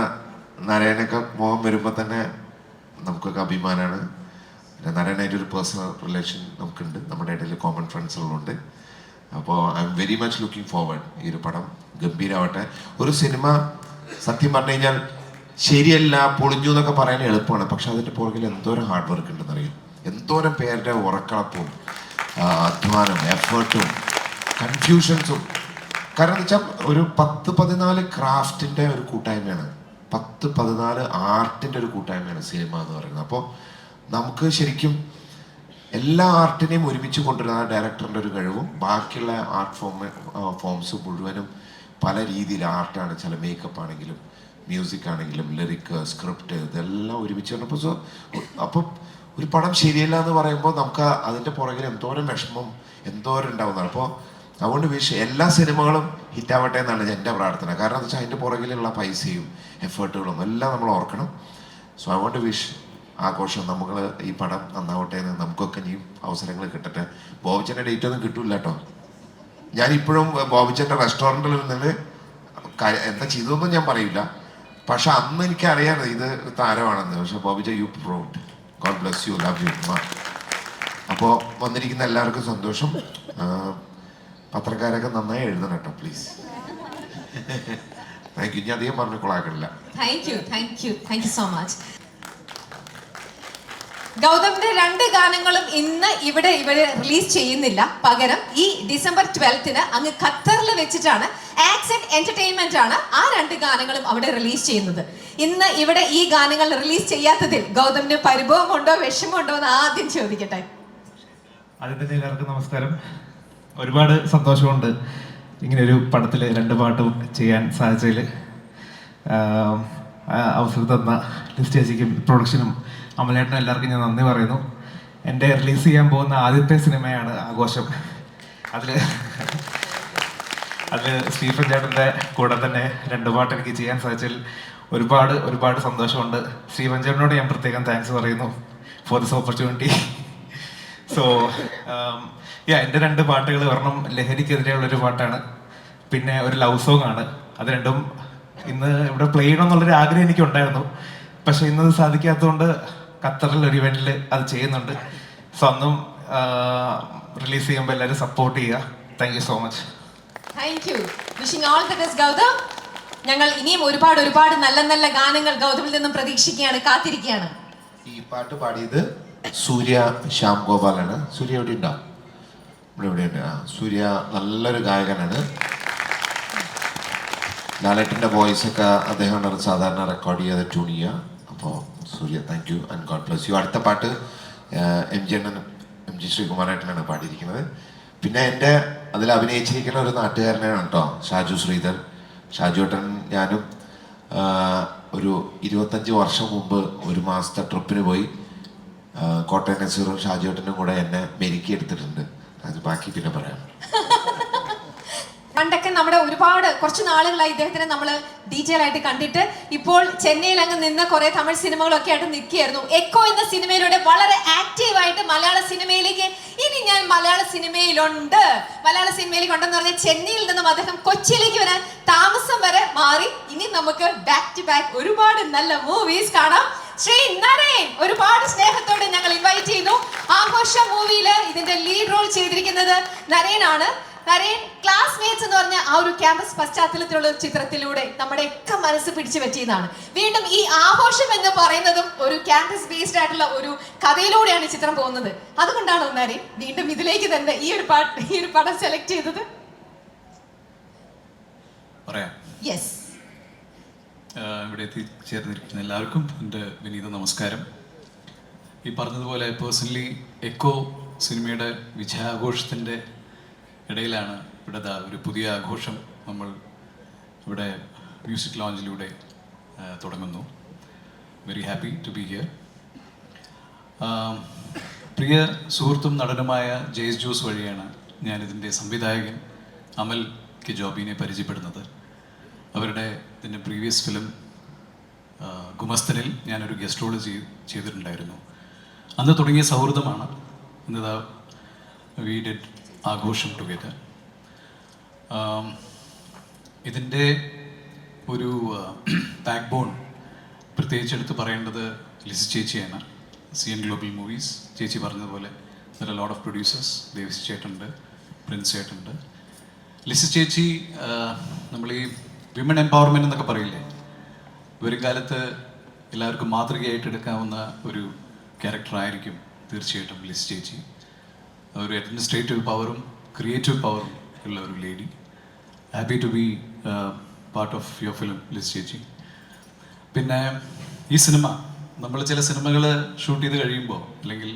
നാരായണൊക്കെ മുഖം വരുമ്പോൾ തന്നെ നമുക്കൊക്കെ അഭിമാനമാണ്. പിന്നെ നാരായണായിട്ടൊരു പേഴ്സണൽ റിലേഷൻ നമുക്കുണ്ട്, നമ്മുടെ ഇടയിൽ കോമൺ ഫ്രണ്ട്സുകളുണ്ട്. അപ്പോൾ I am very much looking forward. ഈ ഒരു പടം ഗംഭീരമാവട്ടെ. ഒരു സിനിമ സത്യം പറഞ്ഞു കഴിഞ്ഞാൽ ശരിയല്ല, പൊളിഞ്ഞു എന്നൊക്കെ പറയാൻ എളുപ്പമാണ്, പക്ഷെ അതിൻ്റെ പുറകിൽ എന്തോരം ഹാർഡ് വർക്ക് ഉണ്ടെന്നറിയാം. എന്തോരം പേരുടെ ഉറക്കളപ്പും അധ്വാനം, എഫേർട്ടും കൺഫ്യൂഷൻസും. കാരണം എന്ന് വെച്ചാൽ ഒരു 10-14 ക്രാഫ്റ്റിൻ്റെ ഒരു കൂട്ടായ്മയാണ്, 10-14 ആർട്ടിൻ്റെ ഒരു കൂട്ടായ്മയാണ് സിനിമ എന്ന് പറയുന്നത്. അപ്പോൾ നമുക്ക് ശരിക്കും എല്ലാ ആർട്ടിനെയും ഒരുമിച്ച് കൊണ്ടുവരുന്ന ഡയറക്ടറിൻ്റെ ഒരു കഴിവും ബാക്കിയുള്ള ആർട്ട് ഫോംസ് മുഴുവനും പല രീതിയിൽ ആർട്ടാണ്. ചില മേക്കപ്പ് ആണെങ്കിലും മ്യൂസിക് ആണെങ്കിലും ലിറിക്ക്, സ്ക്രിപ്റ്റ്, ഇതെല്ലാം ഒരുമിച്ച് വന്നപ്പോൾ അപ്പം ഒരു പടം ശരിയല്ല എന്ന് പറയുമ്പോൾ നമുക്ക് അതിൻ്റെ പുറകിൽ എന്തോരം വിഷമം എന്തോരം ഉണ്ടാവുന്നതാണ്. അപ്പോൾ അതുകൊണ്ട് എല്ലാ സിനിമകളും ഹിറ്റാവട്ടെ എന്നാണ് എൻ്റെ പ്രാർത്ഥന. കാരണം എന്താ വെച്ചാൽ അതിൻ്റെ പുറകിലുള്ള പൈസയും എഫേർട്ടുകളും എല്ലാം നമ്മൾ ഓർക്കണം. So I want to wish ആഘോഷം നമ്മൾ ഈ പടം നന്നാവട്ടെ എന്ന് നമുക്കൊക്കെ ഇനിയും അവസരങ്ങൾ കിട്ടട്ടെ. ബോബിച്ചൻ്റെ ഡേറ്റ് ഒന്നും കിട്ടൂല കേട്ടോ. ഞാനിപ്പോഴും ബോബിച്ചൻ്റെ റെസ്റ്റോറൻറ്റിൽ നിന്ന് എന്താ ചെയ്തതെന്നും ഞാൻ പറയില്ല, പക്ഷെ അന്ന് എനിക്കറിയാം ഇത് താരമാണെന്ന്. പക്ഷെ ബോബിച്ച you proved. God bless you, love you. അപ്പോൾ വന്നിരിക്കുന്ന എല്ലാവർക്കും സന്തോഷം. പത്രക്കാരൊക്കെ നന്നായി എഴുതണം കേട്ടോ പ്ലീസ്. Thank you. ഞാൻ അധികം പറഞ്ഞു കൊളാക്കണില്ല. Thank you so much. ഗൗതമിന്റെ 2 ഗാനങ്ങളും ഇന്ന് ഇവിടെ റിലീസ് ചെയ്യുന്നില്ല. പകരം ഈ ഡിസംബർ 12 അങ്ങ് ഖത്തറിൽ വെച്ചിട്ടാണ് ആക്സെന്റ് എന്റർടൈൻമെന്റ് ആണ് ആ 2 ഗാനങ്ങളും അവിടെ റിലീസ് ചെയ്യുന്നത്. ഇന്ന് ഇവിടെ ഈ ഗാനങ്ങൾ റിലീസ് ചെയ്യാത്തതിൽ ഗൗതമിന് പരിഭവമുണ്ടോ വിഷമമുണ്ടോ എന്ന് ആദ്യം ചോദിക്കട്ടെ. ആദ്യം തന്നെ എല്ലാവർക്കും നമസ്കാരം. ഒരുപാട് സന്തോഷമുണ്ട് ഇങ്ങനെ ഒരു പടത്തിൽ 2 പാട്ടും ചെയ്യാൻ സാധിച്ചതിൽ. അവസരം തന്ന ലിസ്റ്റ് ചേച്ചിക്കും പ്രൊഡക്ഷനും അമലേട്ടനും എല്ലാവർക്കും ഞാൻ നന്ദി പറയുന്നു. എൻ്റെ റിലീസ് ചെയ്യാൻ പോകുന്ന ആദ്യത്തെ സിനിമയാണ് ആഘോഷം. അതിൽ സ്റ്റീഫൻ ചേട്ടൻ്റെ കൂടെ തന്നെ 2 പാട്ട് എനിക്ക് ചെയ്യാൻ സാധിച്ചതിൽ ഒരുപാട് സന്തോഷമുണ്ട്. സ്റ്റീഫൻ ചേട്ടനോട് ഞാൻ പ്രത്യേകം താങ്ക്സ് പറയുന്നു ഫോർ ദിസ് ഓപ്പർച്യൂണിറ്റി. സോ എൻ്റെ 2 പാട്ടുകൾ ഒരെണ്ണം ലഹരിക്കെതിരെയുള്ളൊരു പാട്ടാണ്, പിന്നെ ഒരു ലവ് സോങ് ആണ്. അത് രണ്ടും ഇന്ന് ഇവിടെ പ്ലേ ചെയ്യണമെന്നുള്ളൊരു ആഗ്രഹം എനിക്കുണ്ടായിരുന്നു, പക്ഷെ ഇന്നത് സാധിക്കാത്തതുകൊണ്ട് ഖത്തറിൽ ഒരു ഇവന്റിൽ അത് ചെയ്യുന്നുണ്ട്. സോ അന്നും റിലീസ് ചെയ്യുമ്പോൾ എല്ലാവരും സപ്പോർട്ട് ചെയ്യുക. Thank you so much. Thank you. Wishing all the best Gautham. ഞങ്ങൾ ഇനിയും ഒരുപാട് നല്ല ഗാനങ്ങൾ ഗൗതമിൽ നിന്നും പ്രതീക്ഷിക്കുകയാണ്, കാത്തിരിക്കുകയാണ്. ഈ പാട്ട് പാടിയത് സൂര്യ ശ്യാം ഗോപാലാണ്. സൂര്യ എവിടെ ഉണ്ടോ? ഇവിടെയുണ്ട്. സൂര്യ നല്ലൊരു ഗായകനാണ്. ലാലേട്ടൻ്റെ വോയിസൊക്കെ അദ്ദേഹമാണ് സാധാരണ റെക്കോർഡ് ചെയ്യാതെ ട്യൂൺ ചെയ്യുക. അപ്പോൾ Surya thank you and God bless you. അടുത്ത പാട്ട് എം ജി MG ശ്രീകുമാരേട്ടനാണ് പാടിയിരിക്കുന്നത്. പിന്നെ എൻ്റെ അതിൽ അഭിനയിച്ചിരിക്കുന്ന ഒരു നാട്ടുകാരനാണ് കേട്ടോ, ഷാജു ശ്രീധർ. ഷാജുവേട്ടൻ ഞാനും ഒരു 25 വർഷം മുമ്പ് ഒരു മാസത്തെ ട്രിപ്പിന് പോയി കോട്ടയം നസീറും ഷാജുവേട്ടനും കൂടെ എന്നെ മെരുക്കി എടുത്തിട്ടുണ്ട്. അത് ബാക്കി പിന്നെ പറയാം. പണ്ടൊക്കെ നമ്മുടെ കുറച്ച് നാളുകളായി ഇദ്ദേഹത്തിനെ നമ്മൾ ഡീറ്റെയിൽ ആയിട്ട് കണ്ടിട്ട് ഇപ്പോൾ ചെന്നൈയിൽ അങ്ങ് നിന്ന് കുറെ തമിഴ് സിനിമകളൊക്കെ ആയിട്ട് നിൽക്കുകയായിരുന്നു. എക്കോ എന്ന സിനിമയിലൂടെ വളരെ ആക്റ്റീവായിട്ട് മലയാള സിനിമയിലേക്ക് ഇനി ഞാൻ മലയാള സിനിമയിലുണ്ട് ഉണ്ടെന്ന് പറഞ്ഞാൽ ചെന്നൈയിൽ നിന്നും അദ്ദേഹം കൊച്ചിയിലേക്ക് വരാൻ താമസം വരെ മാറി. ഇനി നമുക്ക് ബാക്ക് ടു ബാക്ക് ഒരുപാട് നല്ല മൂവീസ് കാണാം. ശ്രീ നരേൻ ഒരുപാട് സ്നേഹത്തോടെ ഞങ്ങൾ ഇൻവൈറ്റ് ചെയ്യുന്നു. ആഘോഷ മൂവിയില് ഇതിന്റെ ലീഡ് റോൾ ചെയ്തിരിക്കുന്നത് നരേനാണ്. നരേൻ ക്ലാസ്മേറ്റ്സ് എന്ന് പറഞ്ഞ ആ ഒരു ക്യാമ്പസ് പശ്ചാത്തലത്തിലുള്ള ചിത്രത്തിലൂടെ നമ്മുടെ ഒക്കെ മനസ്സ് പിടിച്ചു പറ്റിയതാണ്. വീണ്ടും ഈ ആഘോഷം എന്ന് പറയുന്നതും ഒരു ക്യാമ്പസ് ബേസ്ഡ് ആയിട്ടുള്ള ഒരു കഥയിലൂടെയാണ് ചിത്രം പോകുന്നത്. അതുകൊണ്ടാണ് നരേൻ വീണ്ടും ഇതിലേക്ക് തന്നെ ഈ ഒരു പടം സെലക്ട് ചെയ്തത്. പറയാം. യെസ്. ഇവിടെ എത്തിച്ചേർന്നിരിക്കുന്ന എല്ലാവർക്കും എൻ്റെ വിനീത നമസ്കാരം. ഈ പറഞ്ഞതുപോലെ പേഴ്സണലി എക്കോ സിനിമയുടെ വിജയാഘോഷത്തിൻ്റെ ഇടയിലാണ് ഇവിടെ ഒരു പുതിയ ആഘോഷം നമ്മൾ ഇവിടെ മ്യൂസിക് ലോഞ്ചിലൂടെ തുടങ്ങുന്നു. Very happy to be here. പ്രിയ സുഹൃത്തും നടനുമായ ജെയ്സ് ജോസ് വഴിയാണ് ഞാനിതിൻ്റെ സംവിധായകൻ അമൽ കെ ജോബിനെ പരിചയപ്പെടുന്നത്. അവരുടെ ഇതിൻ്റെ പ്രീവിയസ് ഫിലിം ഗുമസ്തനിൽ ഞാനൊരു ഗസ്റ്റ് റോൾ ചെയ്തിട്ടുണ്ടായിരുന്നു. അന്ന് തുടങ്ങിയ സൗഹൃദമാണ് ഇന്ന് വി ഡിഡ് ആഘോഷം ടുഗെദർ. ഇതിൻ്റെ ഒരു ബാക്ക് ബോൺ പ്രത്യേകിച്ച് എടുത്ത് പറയേണ്ടത് ലിസി ചേച്ചിയാണ്. CN global movies. ചേച്ചി പറഞ്ഞതുപോലെ there are lot of producers. Devasi ചേട്ടുണ്ട്, പ്രിൻസ് ചേട്ടുണ്ട്. ലിസി ചേച്ചി നമ്മൾ ഈ വിമൻ എംപവർമെൻ്റ് എന്നൊക്കെ പറയില്ലേ, ഒരു കാലത്ത് എല്ലാവർക്കും മാതൃകയായിട്ട് എടുക്കാവുന്ന ഒരു ക്യാരക്ടറായിരിക്കും തീർച്ചയായിട്ടും ലിസി ചേച്ചി. ഒരു അഡ്മിനിസ്ട്രേറ്റീവ് പവറും ക്രിയേറ്റീവ് പവറും ഉള്ള ഒരു lady. Happy to be part of your film Lissy ചേച്ചി. പിന്നെ ഈ സിനിമ നമ്മൾ ചില സിനിമകൾ ഷൂട്ട് ചെയ്ത് കഴിയുമ്പോൾ അല്ലെങ്കിൽ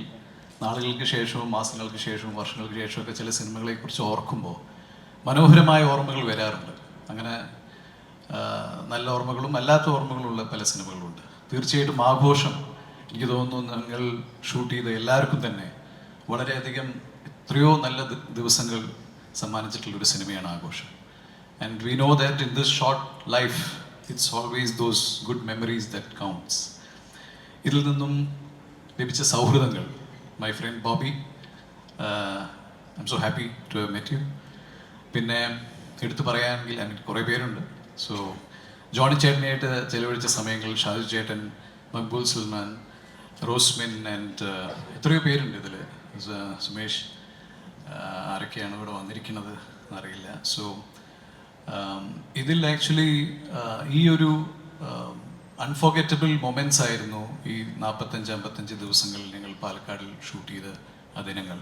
നാളുകൾക്ക് ശേഷവും മാസങ്ങൾക്ക് ശേഷവും വർഷങ്ങൾക്ക് ശേഷമൊക്കെ ചില സിനിമകളെക്കുറിച്ച് ഓർക്കുമ്പോൾ മനോഹരമായ ഓർമ്മകൾ വരാറുണ്ട്. അങ്ങനെ നല്ല ഓർമ്മകളും അല്ലാത്ത ഓർമ്മകളുള്ള പല സിനിമകളുണ്ട്. തീർച്ചയായിട്ടും ആഘോഷം എനിക്ക് തോന്നുന്നു നിങ്ങൾ ഷൂട്ട് ചെയ്ത എല്ലാവർക്കും തന്നെ വളരെയധികം എത്രയോ നല്ല ദിവസങ്ങൾ സമ്മാനിച്ചിട്ടുള്ളൊരു സിനിമയാണ് ആഘോഷം. And we know that in this short life it's always those good memories that counts. ഇതിൽ നിന്നും ലഭിച്ച സൗഹൃദങ്ങൾ, my friend Bobby, I'm so happy to have met you. പിന്നെ എടുത്തു പറയാമെങ്കിൽ അങ്ങനെ കുറേ പേരുണ്ട്. സോ ജോണി ചേട്ടനായിട്ട് ചെലവഴിച്ച സമയങ്ങൾ, ഷാജു ചേട്ടൻ, മക്ബൂൽ സൽമാൻ, റോസ്മിൻ ആൻഡ് എത്രയോ പേരുണ്ട് ഇതിൽ. സുമേഷ്, ആരൊക്കെയാണ് ഇവിടെ വന്നിരിക്കുന്നത് എന്നറിയില്ല. സോ ഇതിൽ ആക്ച്വലി ഈ ഒരു അൺഫോർഗറ്റബിൾ മൊമെൻറ്റ്സ് ആയിരുന്നു ഈ 45-55 ദിവസങ്ങളിൽ ഞങ്ങൾ പാലക്കാടിൽ ഷൂട്ട് ചെയ്ത ആ ദിനങ്ങൾ,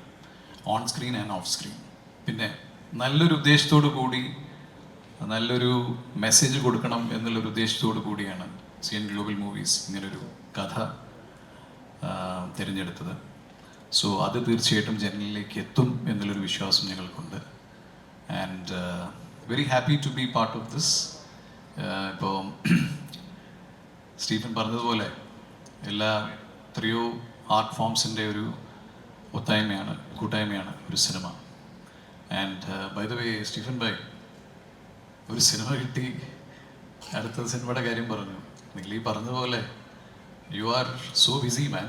on screen and of screen. പിന്നെ നല്ലൊരു ഉദ്ദേശത്തോടു കൂടി നല്ലൊരു മെസ്സേജ് കൊടുക്കണം എന്നുള്ളൊരു ഉദ്ദേശത്തോടു കൂടിയാണ് CN ഗ്ലോബൽ മൂവീസ് ഇങ്ങനൊരു കഥ തിരഞ്ഞെടുത്തത്. സോ അത് തീർച്ചയായിട്ടും ജനലിലേക്ക് എത്തും എന്നുള്ളൊരു വിശ്വാസം ഞങ്ങൾക്കുണ്ട്. And very happy to be part of this. ഇപ്പോൾ സ്റ്റീഫൻ പറഞ്ഞതുപോലെ എത്രയോ ആർട്ട് ഫോംസിൻ്റെ ഒരു ഒത്തായ്മയാണ്, കൂട്ടായ്മയാണ് ഒരു സിനിമ. And by the way Stephen bye, ഒരു സിനിമ കിട്ടി, അടുത്ത സിനിമയുടെ കാര്യം പറഞ്ഞു. നിങ്ങൾ ഈ പറഞ്ഞതുപോലെ you are so busy man.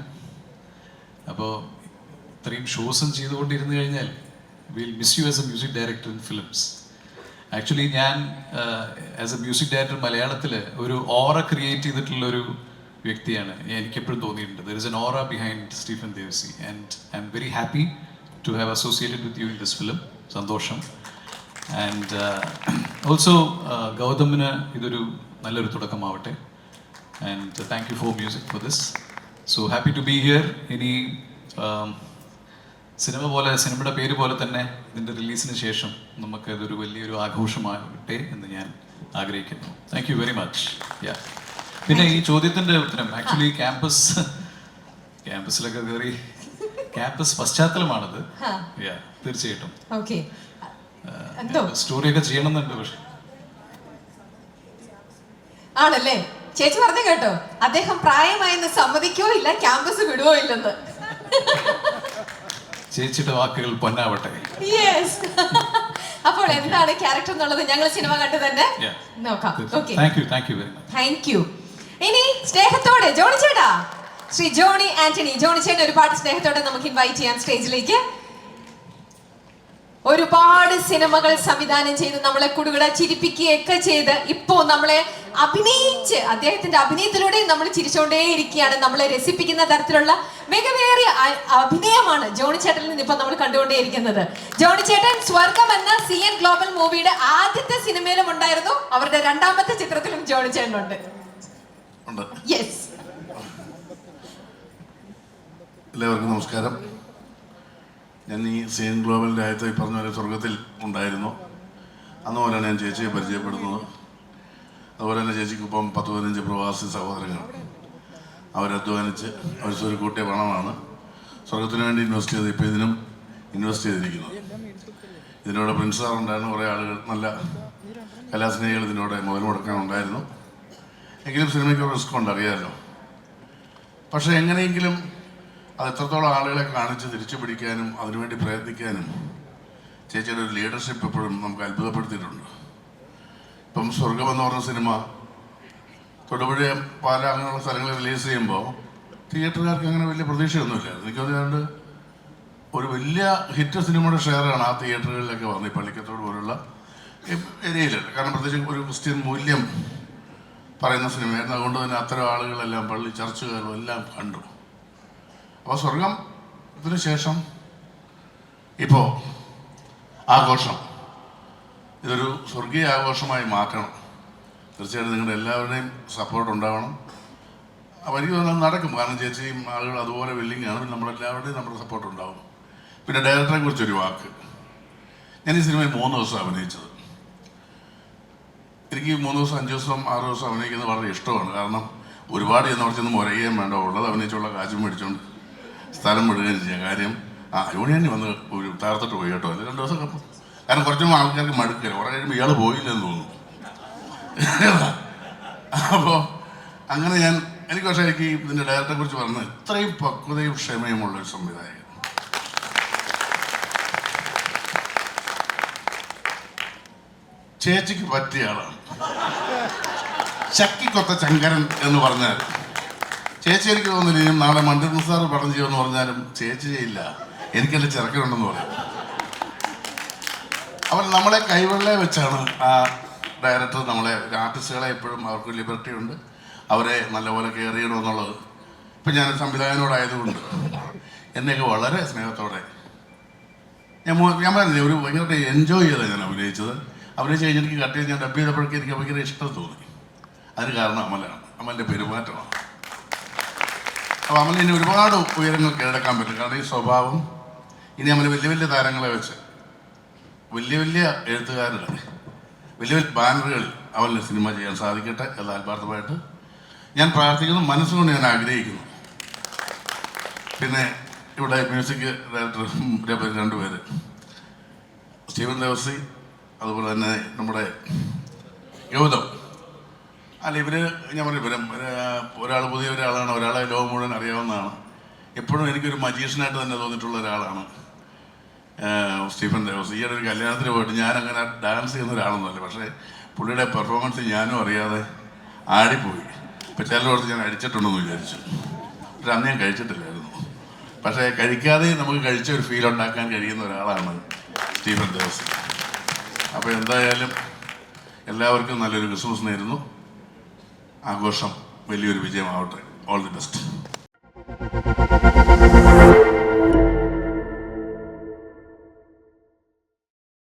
അപ്പോൾ ഇത്രയും ഷോസും ചെയ്തുകൊണ്ടിരുന്നു കഴിഞ്ഞാൽ will miss you as a music director in films. Actually ഞാൻ ആസ് എ മ്യൂസിക് ഡയറക്ടർ മലയാളത്തിൽ ഒരു ഓറ ക്രിയേറ്റ് ചെയ്തിട്ടുള്ളൊരു വ്യക്തിയാണ്. എനിക്കെപ്പോഴും തോന്നിയിട്ടുണ്ട് there is an aura behind Stephen Devasi. And I am very happy to have associated with you in this film. സന്തോഷം. And also ഗൗതമിന് ഇതൊരു നല്ലൊരു തുടക്കമാവട്ടെ. And thank you for music for this. So happy to be here. ഇനി സിനിമയുടെ പേര് പോലെ തന്നെ ഇതിൻ്റെ റിലീസിന് ശേഷം നമുക്ക് ഇതൊരു വലിയൊരു ആഘോഷമാകട്ടെ എന്ന് ഞാൻ ആഗ്രഹിക്കുന്നു. Thank you very much. പിന്നെ ഈ ചോദ്യത്തിൻ്റെ ഉത്തരം ആക്ച്വലി ക്യാമ്പസിലൊക്കെ കയറി ക്യാമ്പസ് പശ്ചാത്തലമാണത്. ഹാ. Yeah, തീർച്ചയായിട്ടും ഓക്കെ എന്തോ സ്റ്റോറിയൊക്കെ ചെയ്യണമെന്നുണ്ട്. പക്ഷെ ആണല്ലേ? ചേച്ചി പറഞ്ഞു കേട്ടോ, അദ്ദേഹം പ്രായമായെന്ന് സമ്മതിക്കോ ഇല്ല, ക്യാമ്പസ് വിടുവോ ഇല്ലെന്ന്. ചേച്ചിയുടെ വാക്കുകൾ പൊന്നാവട്ടെ. യെസ്. അപ്പോൾ എന്താണ് ക്യാരക്ടർ എന്നുള്ളത് ഞങ്ങൾ സിനിമ കണ്ടു തന്നെ Yeah. നോക്കാം. Okay, thank you very much. Thank U. ഇനി സ്നേഹത്തോടെ ജോണി ചേട്ടാ, ശ്രീ ജോണി ആന്റണി, ജോണി ചേട്ടൻ ഒരുപാട് സ്നേഹത്തോടെ നമുക്ക് ഇൻവൈറ്റ് ചെയ്യാം സ്റ്റേജിലേക്ക്. ഒരുപാട് സിനിമകൾ സംവിധാനം ചെയ്ത് നമ്മളെ കുടുകുട ചിരിപ്പിക്കുകയൊക്കെ ചെയ്ത് ഇപ്പോ നമ്മളെ അഭിനയിച്ച് അദ്ദേഹത്തിന്റെ അഭിനയത്തിലൂടെ നമ്മൾ ചിരിച്ചുകൊണ്ടേയിരിക്കുകയാണ്. നമ്മളെ രസിപ്പിക്കുന്ന തരത്തിലുള്ള മികവേറിയ അഭിനയമാണ് ജോണി ചേട്ടനിൽ നിന്ന് ഇപ്പൊ നമ്മൾ കണ്ടുകൊണ്ടേയിരിക്കുന്നത്. ജോണി ചേട്ടൻ സ്വർഗം എന്ന CN ഗ്ലോബൽ മൂവിയുടെ ആദ്യത്തെ സിനിമയിലും ഉണ്ടായിരുന്നു, അവരുടെ രണ്ടാമത്തെ ചിത്രത്തിലും ജോണി ചേട്ടനുണ്ട്. യെസ്. എല്ലാവർക്കും നമസ്കാരം. ഞാൻ ഈ CN ഗ്ലോബലിൻ്റെ ആദ്യത്തെ പറഞ്ഞ പോലെ സ്വർഗത്തിൽ ഉണ്ടായിരുന്നു. അന്ന് പോലെയാണ് ഞാൻ ചേച്ചിയെ പരിചയപ്പെടുന്നത്. അതുപോലെ തന്നെ ചേച്ചിക്കൊപ്പം 10-15 പ്രവാസി സഹോദരങ്ങൾ അവരധ്വാനിച്ച് അവർ സ്വരുക്കൂട്ടിയ പണമാണ് സ്വർഗത്തിന് വേണ്ടി ഇൻവെസ്റ്റ് ചെയ്ത് ഇപ്പോൾ ഇതിനും ഇൻവെസ്റ്റ് ചെയ്തിരിക്കുന്നത്. ഇതിനോട് പ്രിൻസ് സാർ ഉണ്ടായിരുന്നു, കുറേ ആളുകൾ നല്ല കലാസ്നേഹികൾ ഇതിനോട് മുതൽ മുടക്കാനുണ്ടായിരുന്നു. എങ്കിലും സിനിമയ്ക്ക് റിസ്ക് ഉണ്ട്, അറിയാമല്ലോ. പക്ഷേ എങ്ങനെയെങ്കിലും അത് എത്രത്തോളം ആളുകളെ കാണിച്ച് തിരിച്ചു പിടിക്കാനും അതിനുവേണ്ടി പ്രയത്നിക്കാനും ചേച്ചിയുടെ ഒരു ലീഡർഷിപ്പ് എപ്പോഴും നമുക്ക് അത്ഭുതപ്പെടുത്തിയിട്ടുണ്ട്. ഇപ്പം സ്വർഗം എന്ന് പറഞ്ഞ സിനിമ തൊടുപുഴ, പാല അങ്ങനെയുള്ള സ്ഥലങ്ങളിൽ റിലീസ് ചെയ്യുമ്പോൾ തിയേറ്ററുകാർക്ക് അങ്ങനെ വലിയ പ്രതീക്ഷയൊന്നുമില്ല. എനിക്ക് തോന്നിയാണ്ട് ഒരു വലിയ ഹിറ്റ് സിനിമയുടെ ഷെയറാണ് ആ തിയേറ്ററുകളിലൊക്കെ വന്നത്, ഈ പള്ളിക്കത്തോട് പോലുള്ള ഏരിയയിൽ. കാരണം പ്രത്യേകിച്ച് ഒരു ക്രിസ്ത്യൻ മൂല്യം പറയുന്ന സിനിമയായിരുന്നു. അതുകൊണ്ട് തന്നെ അത്തരം ആളുകളെല്ലാം പള്ളി ചർച്ചുകാരും എല്ലാം കണ്ടു. അപ്പോൾ സ്വർഗത്തിന് ശേഷം ഇപ്പോൾ ആഘോഷം ഇതൊരു സ്വർഗീയ ആഘോഷമായി മാറ്റണം. തീർച്ചയായിട്ടും നിങ്ങളുടെ എല്ലാവരുടെയും സപ്പോർട്ട് ഉണ്ടാവണം. അപ്പോൾ എനിക്ക് തോന്നുന്നത് നടക്കും. കാരണം ചേച്ചിയും ആളുകൾ അതുപോലെ വില്ലിങ്ങാണ്. നമ്മളെല്ലാവരുടെയും നമ്മുടെ സപ്പോർട്ട് ഉണ്ടാവും. പിന്നെ ഡയറക്ടറെ കുറിച്ചൊരു വാക്ക്. ഞാൻ ഈ സിനിമയിൽ 3 ദിവസം അഭിനയിച്ചത്. എനിക്ക് 3 ദിവസം, 5 ദിവസം, 6 ദിവസം അഭിനയിക്കുന്നത് വളരെ ഇഷ്ടമാണ്. കാരണം ഒരുപാട് ചെന്ന് അവിടെ ചെന്ന് മുരയുകയും വേണ്ട, ഉള്ളത് അഭിനയിച്ചുള്ള കാശും മേടിച്ചുകൊണ്ട് സ്ഥലം വിടുകയും ചെയ്യാം. കാര്യം യൂണിയനിൽ വന്ന് ഒരു താർത്തിട്ട് പോയി കേട്ടോ, അത് 2 ദിവസം അപ്പം. കാരണം കുറച്ചും ആൾക്കാർക്ക് മടുക്കില്ല, കുറേ കഴിയുമ്പോൾ ഇയാൾ പോയില്ലെന്ന് തോന്നുന്നു. അപ്പോൾ അങ്ങനെ എനിക്ക് പക്ഷേ എനിക്ക് ഇതിൻ്റെ ഡയറക്ടറെ കുറിച്ച് പറഞ്ഞത് ഇത്രയും പക്വതയും ക്ഷമയുമുള്ളൊരു സംവിധായകൻ. ചേച്ചിക്ക് പറ്റിയ ആളാണ്. ചക്കിക്കൊത്ത ശങ്കരൻ എന്ന് പറഞ്ഞാൽ ചേച്ചി എനിക്ക് തോന്നുന്നില്ല ഇനി നാളെ മണ്ടിർ സാർ പടം ചെയ്യുമെന്ന് പറഞ്ഞാലും ചേച്ചി ചെയ്യില്ല, എനിക്കെല്ലാം ചിറക്കുന്നുണ്ടെന്ന് പറയും. അവൻ നമ്മളെ കൈവെള്ളയെ വെച്ചാണ് ആ ഡയറക്ടർ നമ്മളെ ആർട്ടിസ്റ്റുകളെ എപ്പോഴും അവർക്ക് ലിബർട്ടി ഉണ്ട്, അവരെ നല്ലപോലെ കെയർ ചെയ്യണമെന്നുള്ളത്. ഇപ്പം ഞാനൊരു സംവിധായകനോടായതുകൊണ്ട് എന്നെയൊക്കെ വളരെ സ്നേഹത്തോടെ ഞാൻ പറഞ്ഞില്ലേ ഒരു ഭയങ്കരമായിട്ട് എൻജോയ് ചെയ്താണ് ഞാൻ അഭിനയിച്ചത്. അഭിനയിച്ച് കഴിഞ്ഞ് എനിക്ക് കട്ട് ചെയ്ത് ഞാൻ ഡബ് ചെയ്തപ്പോഴേക്കും എനിക്ക് ഭയങ്കര ഇഷ്ടം തോന്നി. അതിന് കാരണം അമലാണ്, അമലിൻ്റെ പെരുമാറ്റമാണ്. അപ്പോൾ അമൽ ഇനി ഒരുപാട് ഉയരങ്ങൾ കീഴടക്കാൻ പറ്റും. കാരണം ഈ സ്വഭാവം ഇനി അമൽ വലിയ വലിയ താരങ്ങളെ വെച്ച് വലിയ വലിയ എഴുത്തുകാരുടെ വലിയ വലിയ ബാനറുകളിൽ അവന് സിനിമ ചെയ്യാൻ സാധിക്കട്ടെ എന്ന് ആത്മാർത്ഥമായിട്ട് ഞാൻ പ്രാർത്ഥിക്കുന്നു, മനസ്സുകൊണ്ട് ഞാൻ ആഗ്രഹിക്കുന്നു. പിന്നെ ഇവിടെ മ്യൂസിക് ഡയറക്ടർ 2 പേര്, സ്റ്റീവൻ ദേവസി, അതുപോലെ തന്നെ നമ്മുടെ ഗൗതം. അല്ല ഇവര് ഞാൻ പറഞ്ഞു, ഒരാൾ പുതിയ ഒരാളാണ്, ഒരാളെ ലോകം മുഴുവൻ അറിയാവുന്നതാണ്. എപ്പോഴും എനിക്കൊരു മജീഷ്യനായിട്ട് തന്നെ തോന്നിയിട്ടുള്ള ഒരാളാണ് സ്റ്റീഫൻ ദേവസ്. ഈയിടെ ഒരു കല്യാണത്തിന് പോയിട്ട് ഞാനങ്ങനെ ഡാൻസ് ചെയ്യുന്ന ഒരാളൊന്നുമല്ല, പക്ഷേ പുള്ളിയുടെ പെർഫോമൻസ് ഞാനും അറിയാതെ ആടിപ്പോയി. ഇപ്പം ചിലരോടത്ത് ഞാൻ അടിച്ചിട്ടുണ്ടെന്ന് വിചാരിച്ചു. പക്ഷെ അന്ന് ഞാൻ കഴിച്ചിട്ടില്ലായിരുന്നു. പക്ഷേ കഴിക്കാതെ നമുക്ക് കഴിച്ച ഒരു ഫീൽ ഉണ്ടാക്കാൻ കഴിയുന്ന ഒരാളാണ് സ്റ്റീഫൻ ദേവസ്. അപ്പോൾ എന്തായാലും എല്ലാവർക്കും നല്ലൊരു ക്രിസ്മസ് നേരുന്നു. ആഘോഷം വലിയൊരു വിജയമാവട്ടെ. All the best.